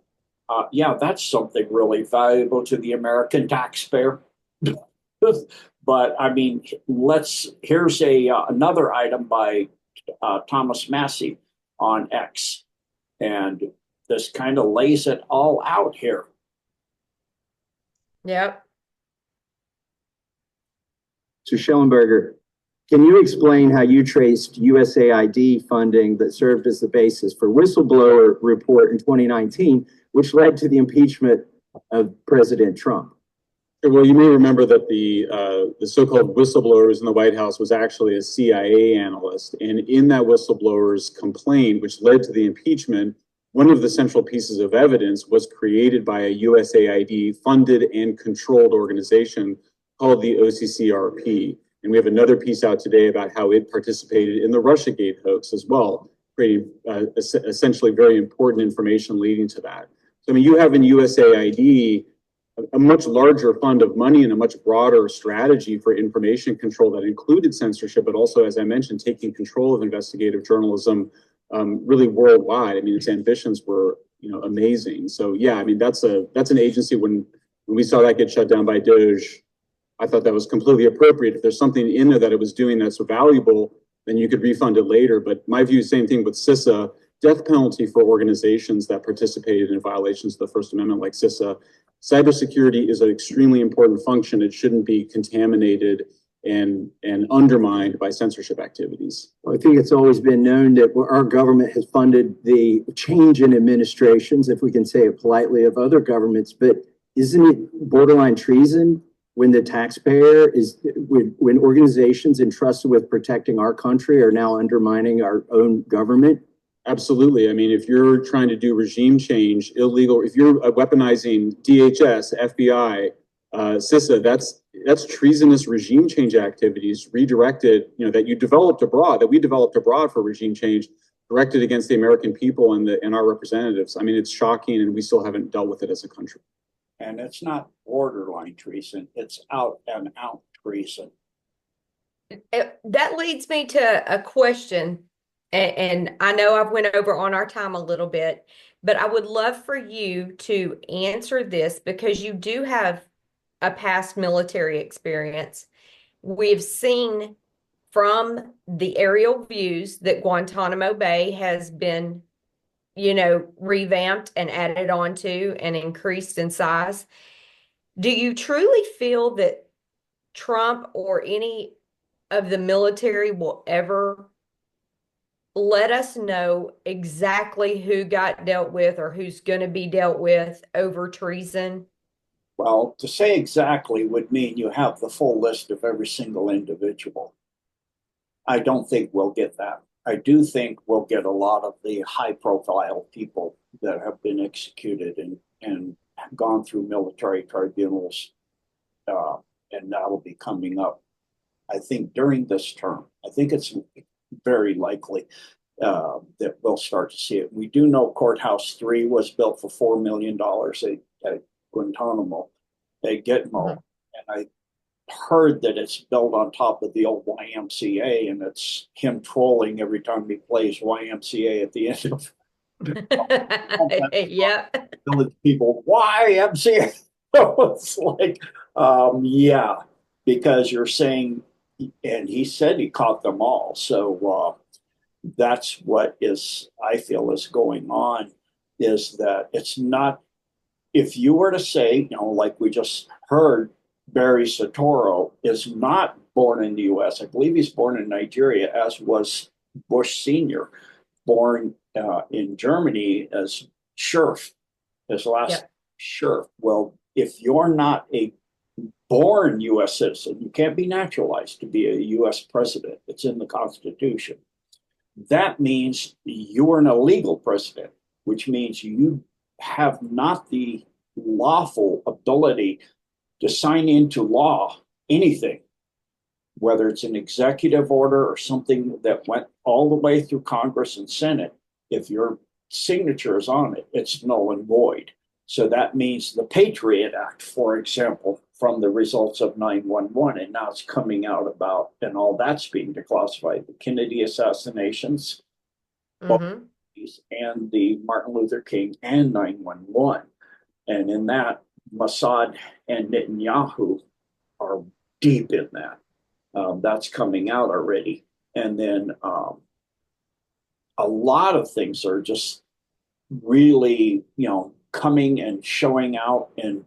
Yeah, that's something really valuable to the American taxpayer. But I mean, here's another item by Thomas Massey on X, and this kind of lays it all out here. Yep. So Schellenberger, can you explain how you traced USAID funding that served as the basis for whistleblower report in 2019, which led to the impeachment of President Trump? Well, you may remember that the so-called whistleblower in the White House was actually a CIA analyst. And in that whistleblower's complaint, which led to the impeachment, one of the central pieces of evidence was created by a USAID funded and controlled organization called the OCCRP. And we have another piece out today about how it participated in the Russiagate hoax as well, creating essentially very important information leading to that. So, I mean, you have in USAID a much larger fund of money and a much broader strategy for information control that included censorship, but also, as I mentioned, taking control of investigative journalism really worldwide. I mean, its ambitions were, amazing. So yeah, I mean, that's an agency. When we saw that get shut down by DOJ, I thought that was completely appropriate. If there's something in there that it was doing that's valuable, then you could refund it later. But my view, same thing with CISA, death penalty for organizations that participated in violations of the First Amendment like CISA. Cybersecurity is an extremely important function. It shouldn't be contaminated and undermined by censorship activities. Well, I think it's always been known that our government has funded the change in administrations, if we can say it politely, of other governments. But isn't it borderline treason when the taxpayer when organizations entrusted with protecting our country are now undermining our own government? Absolutely. I mean, if you're trying to do regime change, illegal, if you're weaponizing DHS, FBI, CISA, that's treasonous regime change activities redirected, that we developed abroad for regime change, directed against the American people and our representatives. I mean, it's shocking, and we still haven't dealt with it as a country. And it's not borderline treason, it's out and out treason. That leads me to a question, and I know I've went over on our time a little bit, but I would love for you to answer this because you do have a past military experience. We've seen from the aerial views that Guantanamo Bay has been revamped and added on to and increased in size. Do you truly feel that Trump or any of the military will ever let us know exactly who got dealt with or who's going to be dealt with over treason? Well, to say exactly would mean you have the full list of every single individual. I don't think we'll get that. I do think we'll get a lot of the high-profile people that have been executed and have gone through military tribunals, and that will be coming up, I think, during this term. I think it's very likely that we'll start to see it. We do know Courthouse 3 was built for $4 million at Guantanamo, at Gitmo, and I heard that it's built on top of the old YMCA, and it's him trolling every time he plays YMCA at the end of Yeah. village people, YMCA. It's like, yeah, because you're saying, and he said he caught them all. So that's what I feel is going on, is that it's not, if you were to say, like we just heard, Barry Soetoro is not born in the U.S. I believe he's born in Nigeria, as was Bush Sr., born in Germany as Scherf, his last Scherf. Well, if you're not a born U.S. citizen, you can't be naturalized to be a U.S. president. It's in the Constitution. That means you're an illegal president, which means you have not the lawful ability to sign into law anything, whether it's an executive order or something that went all the way through Congress and Senate. If you're signatures on it, it's null and void. So that means the Patriot Act, for example, from the results of 9/11, and now it's coming out about, and all that's being declassified, the Kennedy assassinations, Mm-hmm. and the Martin Luther King and 9/11. And in that, Mossad and Netanyahu are deep in that. That's coming out already. And then a lot of things are just really, coming and showing out. And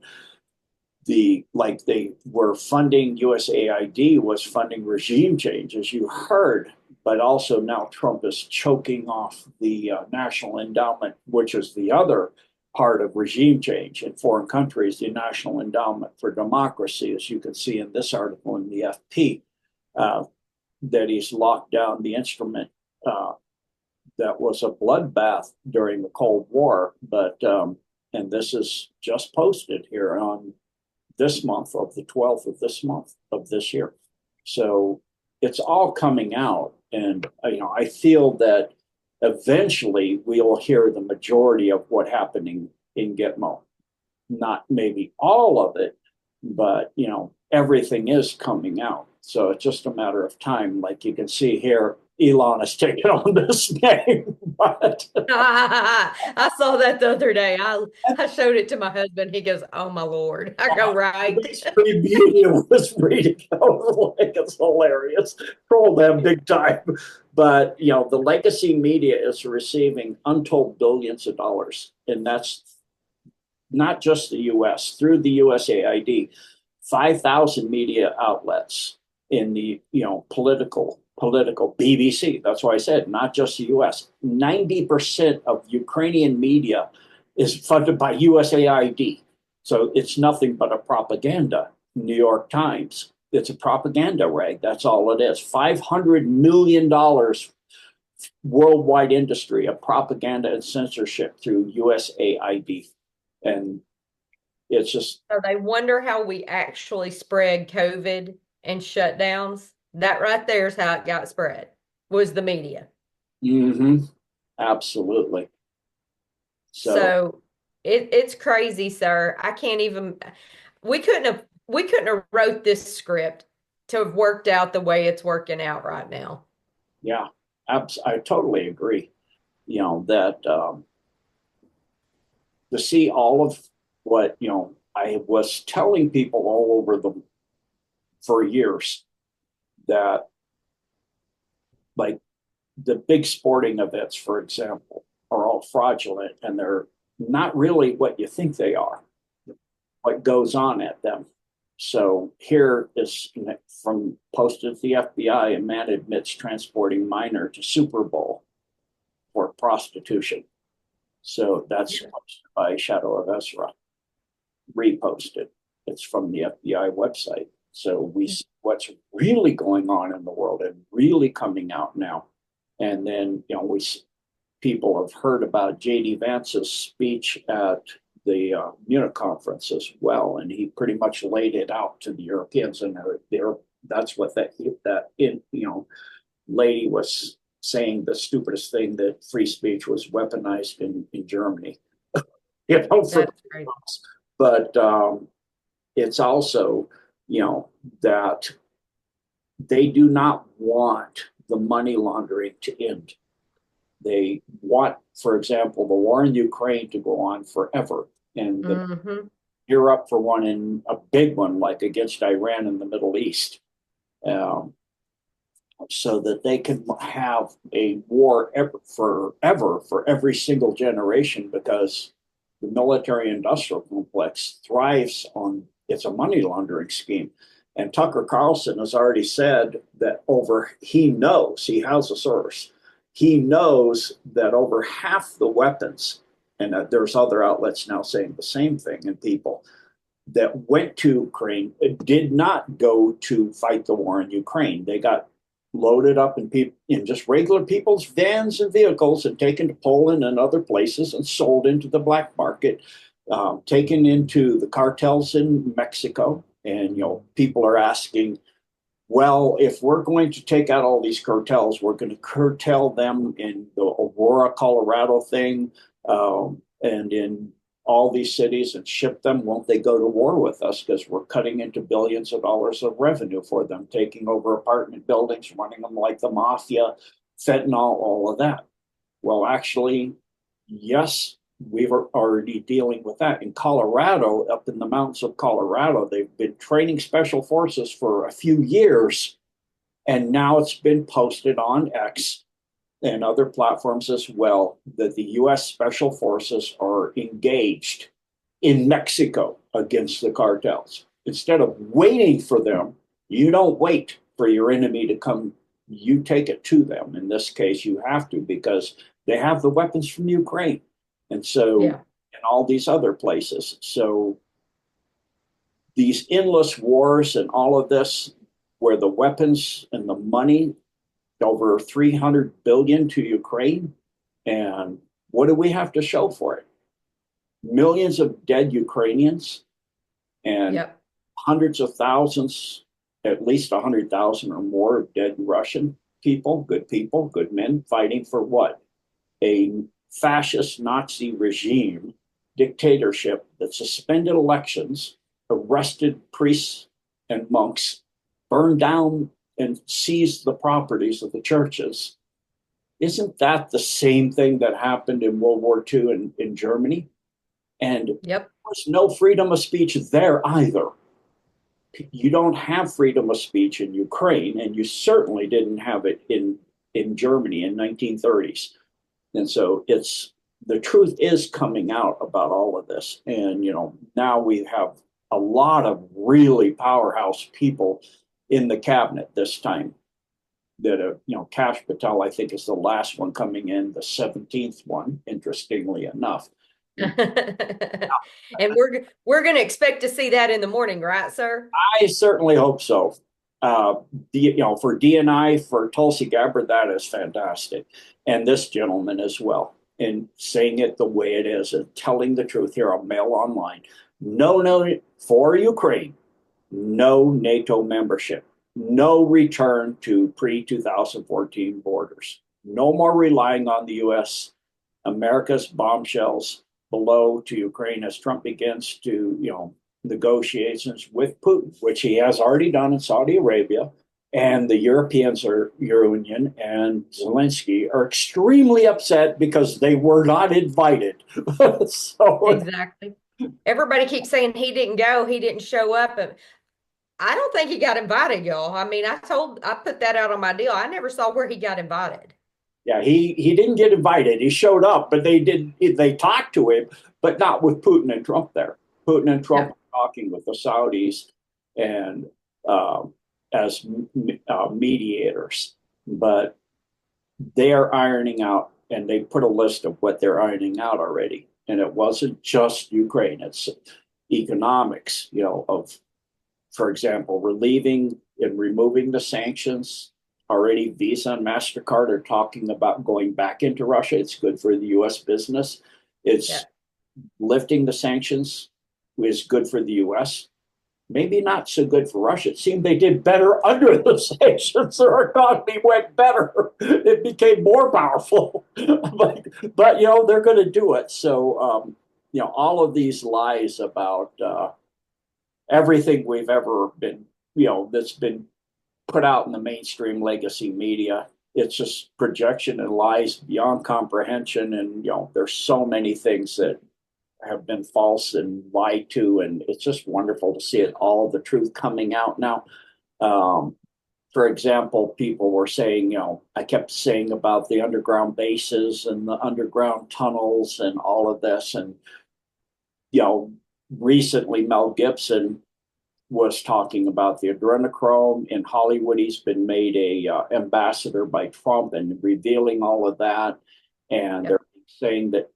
like they were funding, USAID was funding regime change, as you heard, but also now Trump is choking off the National Endowment, which is the other part of regime change in foreign countries, the National Endowment for Democracy, as you can see in this article in the FP, that he's locked down the instrument that was a bloodbath during the Cold War. But, and this is just posted here on this month of the 12th of this month of this year. So it's all coming out. And, I feel that eventually we'll hear the majority of what happening in Gitmo. Not maybe all of it, but, everything is coming out. So it's just a matter of time. Like you can see here, Elon is taking on this game. But I saw that the other day. I showed it to my husband. He goes, "Oh my Lord." I go, "Right." Media was reading. I was like, it's hilarious. Troll them big time. But the legacy media is receiving untold billions of dollars, and that's not just the U.S. Through the USAID, 5,000 media outlets in the political BBC. That's why I said not just the U.S. 90% of Ukrainian media is funded by USAID. So it's nothing but a propaganda. New York Times, it's a propaganda rag. That's all it is. $500 million worldwide industry of propaganda and censorship through USAID. And it's just. So they wonder how we actually spread COVID and shutdowns. That right there is how it got spread, was the media. Mm-hmm. Absolutely. So it's crazy, sir. I can't even. We couldn't have wrote this script to have worked out the way it's working out right now. Yeah, I totally agree. That to see all of what I was telling people all over for years, that like the big sporting events, for example, are all fraudulent, and they're not really what you think they are, what goes on at them. So here is from posted to the FBI: a man admits transporting minor to Super Bowl for prostitution. So that's posted by Shadow of Ezra, reposted. It's from the FBI website. So we see what's really going on in the world and really coming out now. And then, people have heard about J.D. Vance's speech at the Munich conference as well. And he pretty much laid it out to the Europeans, and that's what that lady was saying, the stupidest thing, that free speech was weaponized in Germany. But it's also, that they do not want the money laundering to end. They want, for example, the war in Ukraine to go on forever, and gear up for one, in a big one like against Iran in the Middle East, so that they can have a war forever for every single generation, because the military-industrial complex thrives on, it's a money laundering scheme. And Tucker Carlson has already said that he knows, he has a source, he knows that over half the weapons, and there's other outlets now saying the same thing, and people that went to Ukraine did not go to fight the war in Ukraine. They got loaded up in just regular people's vans and vehicles and taken to Poland and other places and sold into the black market, taken into the cartels in Mexico. And people are asking, Well, if we're going to take out all these cartels, we're going to curtail them in the Aurora, Colorado thing, and in all these cities and ship them. Won't they go to war with us because we're cutting into billions of dollars of revenue for them, taking over apartment buildings, running them like the mafia, fentanyl, all of that. Well, actually, yes, we were already dealing with that. In Colorado, up in the mountains of Colorado, they've been training special forces for a few years, and now it's been posted on X and other platforms as well that the U.S. Special Forces are engaged in Mexico against the cartels. Instead of waiting for them, you don't wait for your enemy to come, you take it to them. In this case, you have to because they have the weapons from Ukraine. And so, Yeah. and all these other places. So these endless wars and all of this, where the weapons and the money, over 300 billion to Ukraine. And what do we have to show for it? Millions of dead Ukrainians and Yep. hundreds of thousands, at least 100,000 or more of dead Russian people, good men fighting for what? A fascist Nazi regime, dictatorship that suspended elections, arrested priests and monks, burned down and seized the properties of the churches. Isn't that the same thing that happened in World War II in Germany? And Yep. there's no freedom of speech there either. You don't have freedom of speech in Ukraine, and you certainly didn't have it in Germany in 1930s. And so the truth is coming out about all of this. And, now we have a lot of really powerhouse people in the cabinet this time that, Kash Patel, I think, is the last one coming in, the 17th one, interestingly enough. And we're going to expect to see that in the morning, right, sir? I certainly hope so. For DNI, for Tulsi Gabbard, that is fantastic. And this gentleman as well, and saying it the way it is and telling the truth here on Mail Online. No, for Ukraine, no NATO membership, no return to pre-2014 borders, no more relying on the U.S., America's bombshells below to Ukraine as Trump begins to, negotiations with Putin, which he has already done in Saudi Arabia. And the Europeans Union and Zelensky are extremely upset because they were not invited. Exactly. Everybody keeps saying he didn't go, he didn't show up. I don't think he got invited, y'all. I mean, I put that out on my deal. I never saw where he got invited. Yeah, he didn't get invited. He showed up, but they talked to him, but not with Putin and Trump there. Putin and Trump are talking with the Saudis and as mediators, but they're ironing out, and they put a list of what they're ironing out already. And it wasn't just Ukraine; it's economics. For example, relieving and removing the sanctions. Already Visa and MasterCard are talking about going back into Russia. It's good for the U.S. business. It's lifting the sanctions is good for the U.S. Maybe not so good for Russia. It seemed they did better under the sanctions. Their economy went better. It became more powerful. but they're going to do it. So, all of these lies about everything we've ever been, that's been put out in the mainstream legacy media. It's just projection and lies beyond comprehension. And, there's so many things that have been false and lied to. And it's just wonderful to see it, all of the truth coming out now. For example, people were saying, I kept saying about the underground bases and the underground tunnels and all of this. And, recently Mel Gibson was talking about the adrenochrome in Hollywood. He's been made a ambassador by Trump and revealing all of that. And they're saying that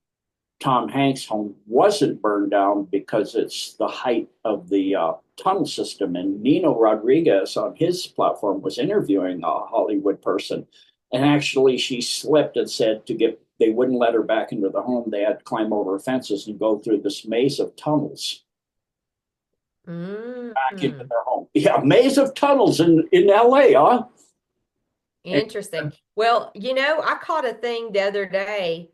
Tom Hanks' home wasn't burned down because it's the height of the tunnel system. And Nino Rodriguez on his platform was interviewing a Hollywood person. And actually she slipped and said they wouldn't let her back into the home. They had to climb over fences and go through this maze of tunnels. back into Mm, their home. Yeah, maze of tunnels in LA, huh? interesting. Well, I caught a thing the other day,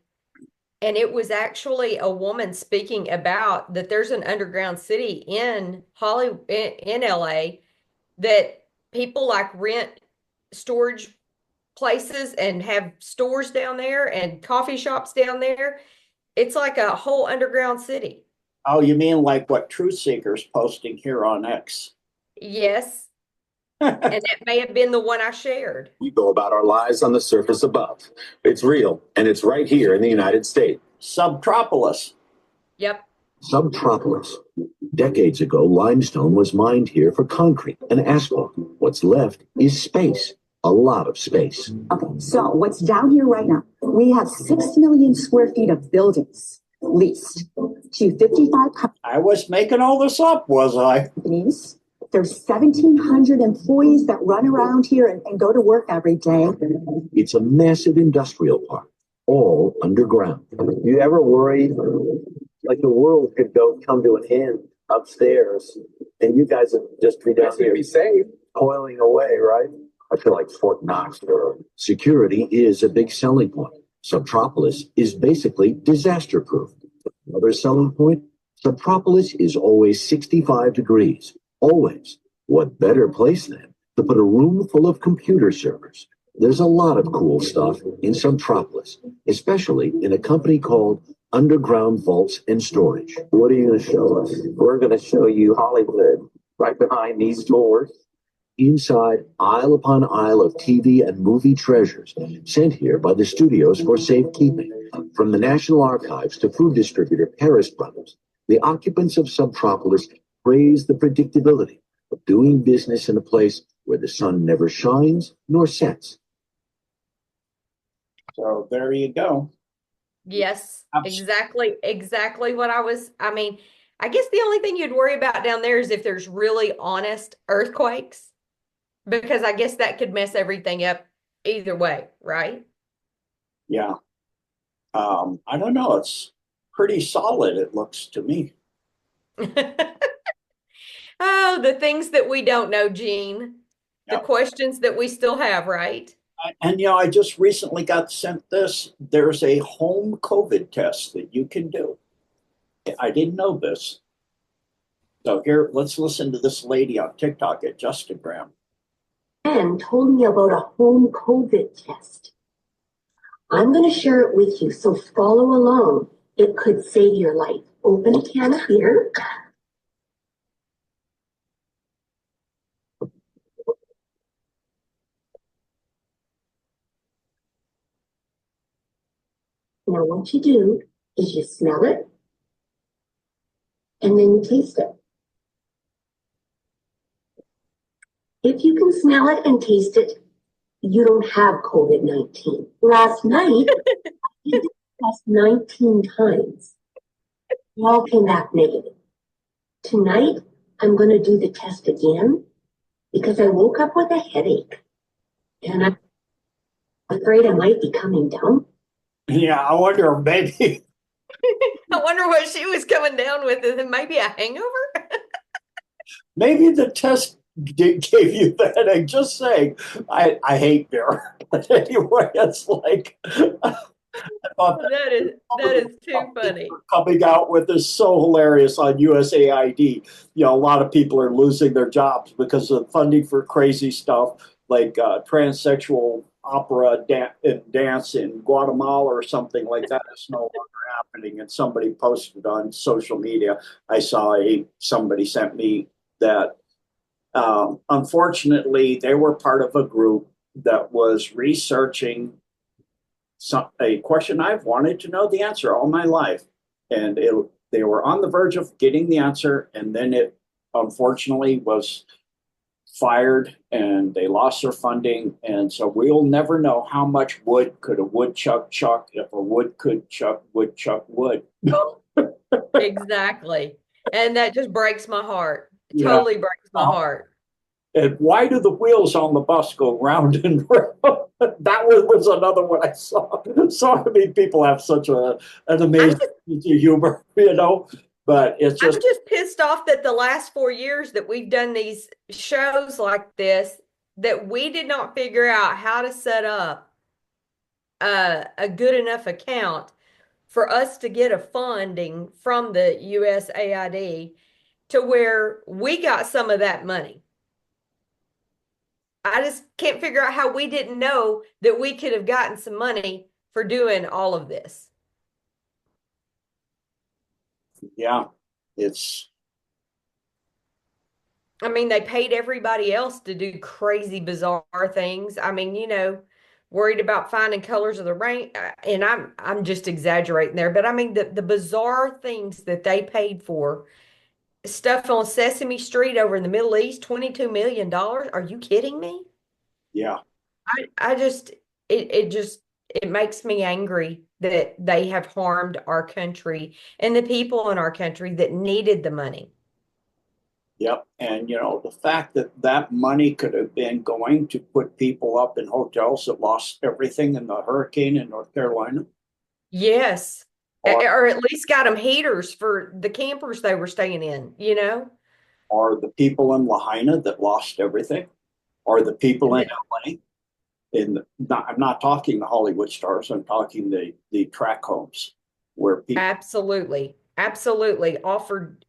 and it was actually a woman speaking about that there's an underground city in Hollywood, in LA, that people like rent storage places and have stores down there and coffee shops down there. It's like a whole underground city. Oh, you mean like what Truth Seeker's posting here on X? Yes. And that may have been the one I shared. We go about our lives on the surface above. It's real, and it's right here in the United States. Subtropolis. Yep. Subtropolis. Decades ago, limestone was mined here for concrete and asphalt. What's left is space. A lot of space. Okay, so what's down here right now? We have 6 million square feet of buildings leased to 55 I was making all this up, was I? companies. There's 1,700 employees that run around here and go to work every day. It's a massive industrial park, all underground. You ever worried like the world could come to an end upstairs and you guys would just be down here safe, toiling away, right? I feel like Fort Knox. Security is a big selling point. Subtropolis is basically disaster proof. Another selling point, Subtropolis is always 65 degrees. Always. What better place then to put a room full of computer servers? There's a lot of cool stuff in Subtropolis, especially in a company called Underground Vaults and Storage. What are you going to show us? We're going to show you Hollywood right behind these doors. Inside, aisle upon aisle of TV and movie treasures sent here by the studios for safekeeping. From the National Archives to food distributor Paris Brothers, the occupants of Subtropolis praise the predictability of doing business in a place where the sun never shines nor sets. So there you go. Yes, exactly what I mean, I guess the only thing you'd worry about down there is if there's really honest earthquakes, because I guess that could mess everything up either way, right? Yeah. I don't know. It's pretty solid, it looks to me. Oh, the things that we don't know, Gene. The Yep. questions that we still have, right? And I just recently got sent this. There's a home COVID test that you can do. I didn't know this. So here, let's listen to this lady on TikTok at Justagram. And told me about a home COVID test. I'm going to share it with you, so follow along. It could save your life. Open a can of beer. Now, what you do is you smell it and then you taste it. If you can smell it and taste it, you don't have COVID-19. Last night, I did the test 19 times. They all came back negative. Tonight, I'm going to do the test again because I woke up with a headache and I'm afraid I might be coming down. Yeah, I wonder maybe. I wonder what she was coming down with. Is it maybe a hangover? Maybe the test gave you the headache. Just saying, I hate beer. But anyway, it's like I thought That is too funny. coming out with is so hilarious on USAID. A lot of people are losing their jobs because of funding for crazy stuff like transsexual opera and dance in Guatemala or something like that is no longer happening. And somebody posted on social media. I saw somebody sent me that. Unfortunately, they were part of a group that was researching a question I've wanted to know the answer all my life. And they were on the verge of getting the answer, and then it unfortunately was fired and they lost their funding. And so we'll never know how much wood could a woodchuck chuck if a woodchuck would. Exactly. And that just breaks my heart. Yeah. Totally breaks my heart. And why do the wheels on the bus go round and round? That was another one I saw. So many people have such an amazing sense of humor, But it's I'm just, just pissed off that the last 4 years that we've done these shows like this, that we did not figure out how to set up a good enough account for us to get a funding from the USAID to where we got some of that money. I just can't figure out how we didn't know that we could have gotten some money for doing all of this. yeah, it's, I mean, they paid everybody else to do crazy, bizarre things. I mean, worried about finding colors of the rain, and I'm just exaggerating there, but I mean the bizarre things that they paid for. Stuff on Sesame Street over in the Middle East, $22 million. Are you kidding me? yeah. I just it makes me angry that they have harmed our country and the people in our country that needed the money. Yep. And, the fact that that money could have been going to put people up in hotels that lost everything in the hurricane in North Carolina, Yes. or, Or at least got them heaters for the campers they were staying in. or the people in Lahaina that lost everything, or the people in LA. I'm not talking the Hollywood stars. I'm talking the track homes where people. Absolutely. Absolutely. Offered,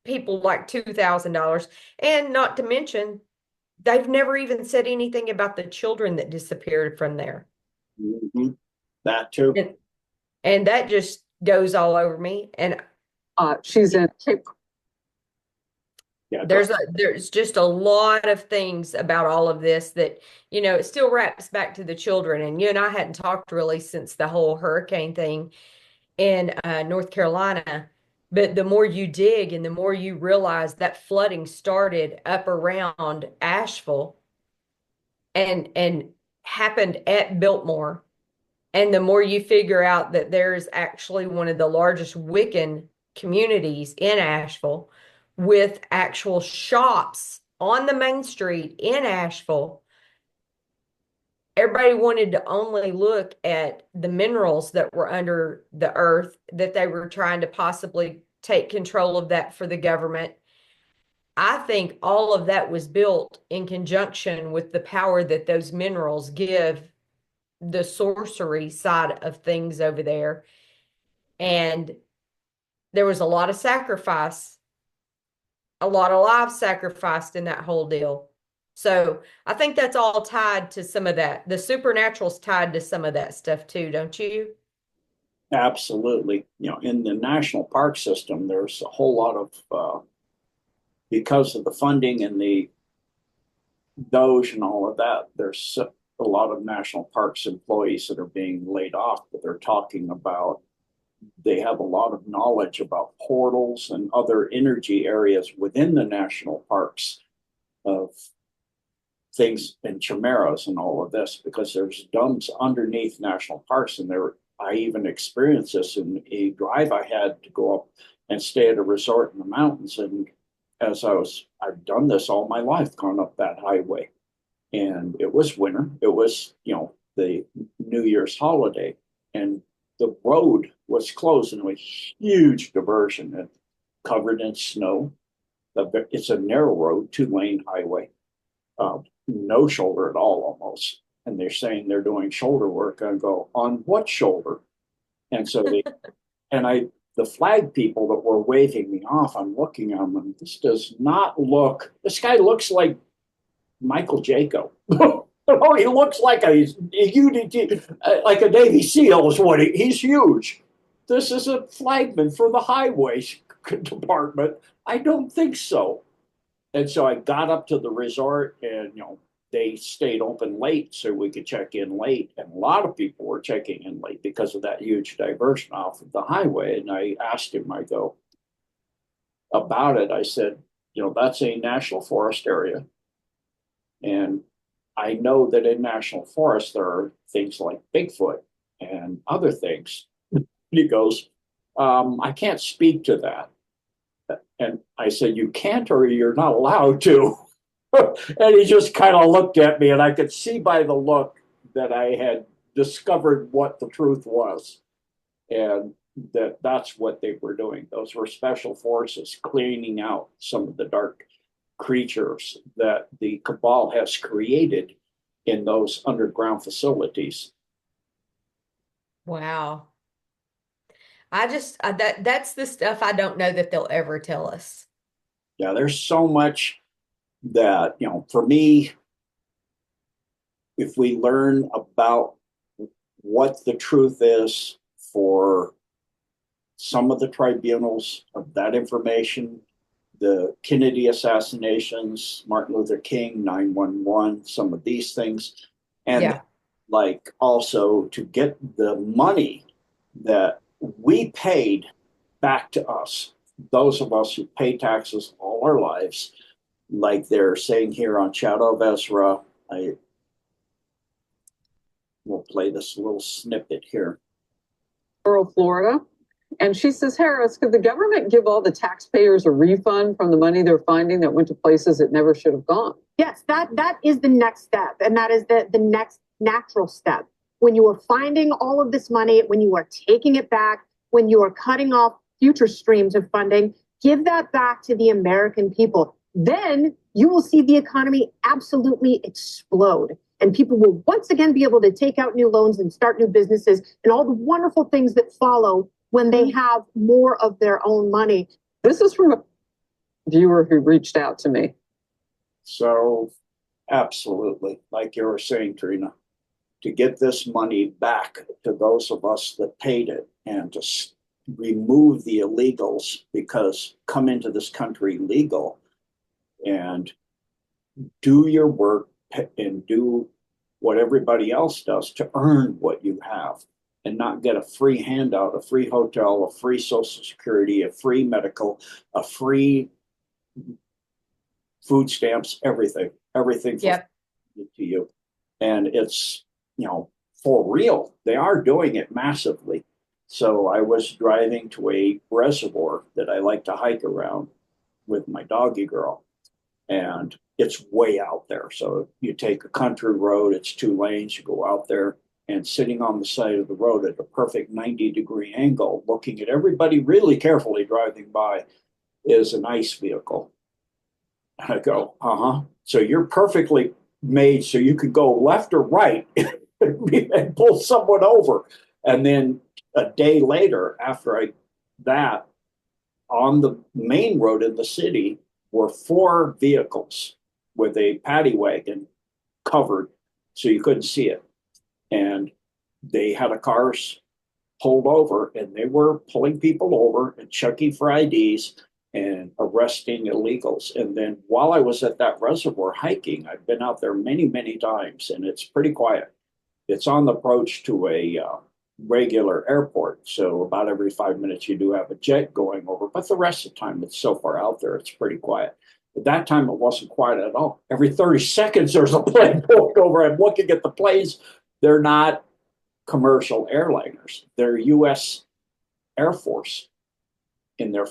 people like $2,000. And not to mention, they've never even said anything about the children that disappeared from there. Mhm, that too. And that just goes all over me. And She's in Cape. Yeah, there's just a lot of things about all of this that, it still wraps back to the children. And you and I hadn't talked really since the whole hurricane thing in North Carolina. But the more you dig and the more you realize that flooding started up around Asheville and happened at Biltmore. And the more you figure out that there's actually one of the largest Wiccan communities in Asheville with actual shops on the main street in Asheville, everybody wanted to only look at the minerals that were under the earth, that they were trying to possibly take control of that for the government. I think all of that was built in conjunction with the power that those minerals give the sorcery side of things over there. And there was a lot of sacrifice, a lot of lives sacrificed in that whole deal. So I think that's all tied to some of that. The supernatural's tied to some of that stuff too, don't you? Absolutely. In the national park system, there's a whole lot of, because of the funding and the Doge and all of that, there's a lot of national parks employees that are being laid off, but they're talking about they have a lot of knowledge about portals and other energy areas within the national parks of things and chimeras and all of this, because there's domes underneath national parks. And I even experienced this in a drive I had to go up and stay at a resort in the mountains. And I've done this all my life, gone up that highway. And it was winter. It was, the New Year's holiday. And the road was closed, and it was a huge diversion and covered in snow. It's a narrow road, 2-lane highway, no shoulder at all almost. And they're saying they're doing shoulder work. I go, on what shoulder? And so the flag people that were waving me off, I'm looking at them, and this guy looks like Michael Jaco. He looks like a UDT, like a Navy SEAL is what he's huge. This is a flagman for the highways department. I don't think so. And so I got up to the resort, and they stayed open late so we could check in late. And a lot of people were checking in late because of that huge diversion off of the highway. And I asked him, I go, about it. I said, that's a national forest area. And I know that in national forests, there are things like Bigfoot and other things. He goes, I can't speak to that. And I said, you can't, or you're not allowed to. And he just kind of looked at me, and I could see by the look that I had discovered what the truth was. And that's what they were doing. Those were special forces cleaning out some of the dark creatures that the cabal has created in those underground facilities. Wow. That's the stuff I don't know that they'll ever tell us. Yeah, there's so much that, for me, if we learn about what the truth is for some of the tribunals of that information, the Kennedy assassinations, Martin Luther King, 9/11, some of these things, and Yeah. like also to get the money that we paid back to us, those of us who pay taxes all our lives, like they're saying here on Shadow of Ezra. I will play this little snippet here. Rural Florida. And she says, Harris, could the government give all the taxpayers a refund from the money they're finding that went to places it never should have gone? Yes, that is the next step. And that is the next natural step. When you are finding all of this money, when you are taking it back, when you are cutting off future streams of funding, give that back to the American people. Then you will see the economy absolutely explode. And people will once again be able to take out new loans and start new businesses and all the wonderful things that follow when they have more of their own money. This is from a viewer who reached out to me. So, absolutely, like you were saying, Trina, to get this money back to those of us that paid it and to remove the illegals, because come into this country legal and do your work and do what everybody else does to earn what you have, and not get a free handout, a free hotel, a free Social Security, a free medical, a free food stamps, everything to you. And it's, for real, they are doing it massively. So I was driving to a reservoir that I like to hike around with my doggy girl, and it's way out there. So you take a country road, it's 2 lanes, you go out there, and sitting on the side of the road at a perfect 90-degree angle, looking at everybody really carefully driving by, is an ICE vehicle. And I go, so you're perfectly made so you could go left or right and pull someone over. And then a day later, after that, on the main road in the city were 4 vehicles with a paddy wagon covered so you couldn't see it. And they had a cars pulled over, and they were pulling people over and checking for IDs and arresting illegals. And then while I was at that reservoir hiking, I've been out there many, many times, and it's pretty quiet. It's on the approach to a regular airport. So about every 5 minutes, you do have a jet going over, but the rest of the time, it's so far out there, it's pretty quiet. At that time, it wasn't quiet at all. Every 30 seconds, there's a plane going over. I'm looking at the planes. They're not commercial airliners. They're U.S. Air Force in their,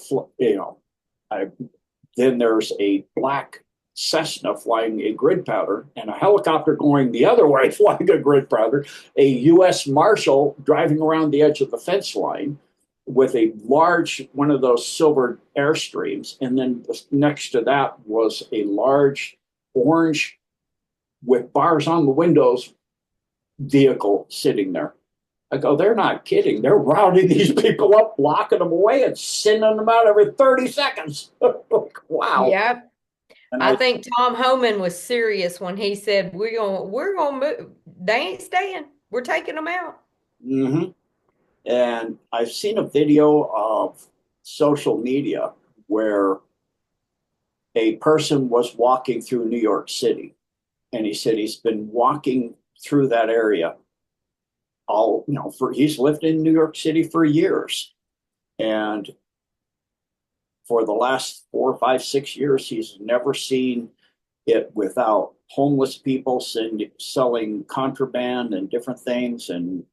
then there's a black Cessna flying a grid powder and a helicopter going the other way flying a grid powder, a U.S. Marshal driving around the edge of the fence line with a large, one of those silver Airstreams. And then next to that was a large orange with bars on the windows vehicle sitting there. I go, they're not kidding. They're rounding these people up, locking them away, and sending them out every 30 seconds. Wow. Yep. And I think Tom Homan was serious when he said, we're gonna move. They ain't staying. We're taking them out. Mm-hmm. And I've seen a video of social media where a person was walking through New York City, and he said he's been walking through that area he's lived in New York City for years. And for the last 4, 5, 6 years, he's never seen it without homeless people selling contraband and different things and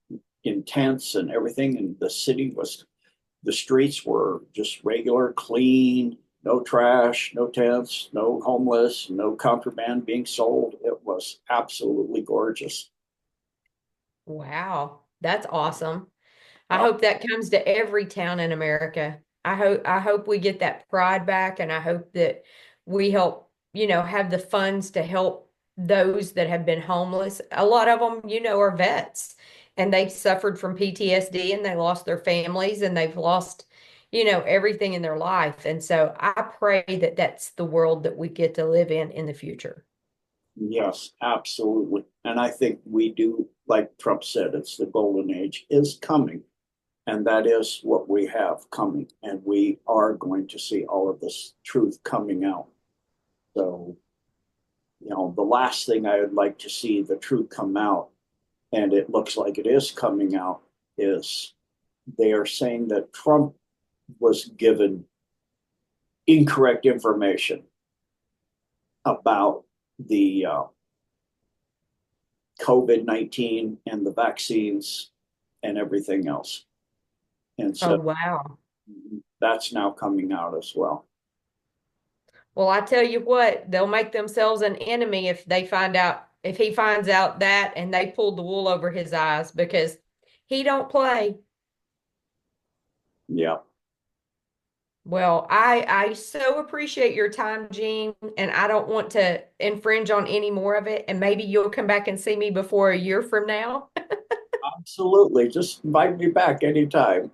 in tents and everything. And the streets were just regular, clean, no trash, no tents, no homeless, no contraband being sold. It was absolutely gorgeous. Wow, that's awesome. I hope that comes to every town in America. I hope we get that pride back, and I hope that we help, have the funds to help those that have been homeless. A lot of them, are vets, and they suffered from PTSD, and they lost their families, and they've lost, everything in their life. And so I pray that that's the world that we get to live in the future. Yes, absolutely. And I think we do, like Trump said, it's the golden age is coming. And that is what we have coming. And we are going to see all of this truth coming out. So, the last thing I would like to see the truth come out, and it looks like it is coming out, is they are saying that Trump was given incorrect information about the COVID-19 and the vaccines and everything else. And Oh, so wow. that's now coming out as well. Well, I tell you what, they'll make themselves an enemy if he finds out that and they pulled the wool over his eyes, because he don't play. Yeah. Well, I so appreciate your time, Gene, and I don't want to infringe on any more of it. And maybe you'll come back and see me before a year from now. Absolutely. Just invite me back anytime.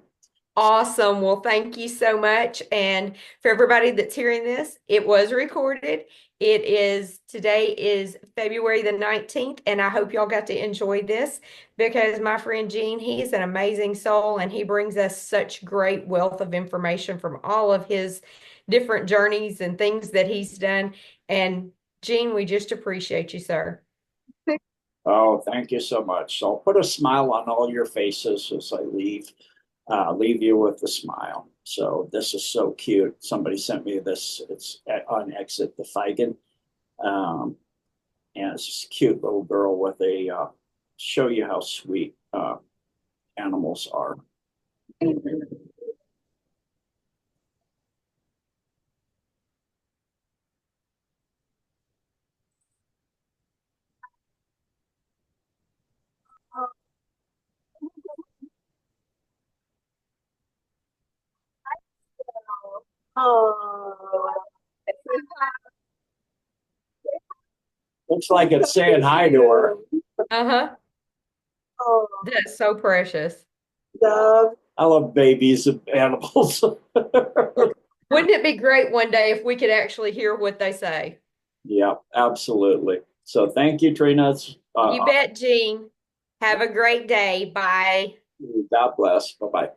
Awesome. Well, thank you so much. And for everybody that's hearing this, it was recorded. Today is February the 19th, and I hope y'all got to enjoy this, because my friend Gene, he's an amazing soul, and he brings us such great wealth of information from all of his different journeys and things that he's done. And Gene, we just appreciate you, sir. Oh, thank you so much. So I'll put a smile on all your faces as I leave you with a smile. So this is so cute. Somebody sent me this. It's on Exit the Feigen. And it's this cute little girl with show you how sweet animals are. Oh. Looks like it's saying hi to her. Uh-huh. Oh. That's so precious. Love. I love babies and animals. Wouldn't it be great one day if we could actually hear what they say? Yeah, absolutely. So thank you, Trina. You bet, Gene. Have a great day. Bye. God bless. Bye-bye.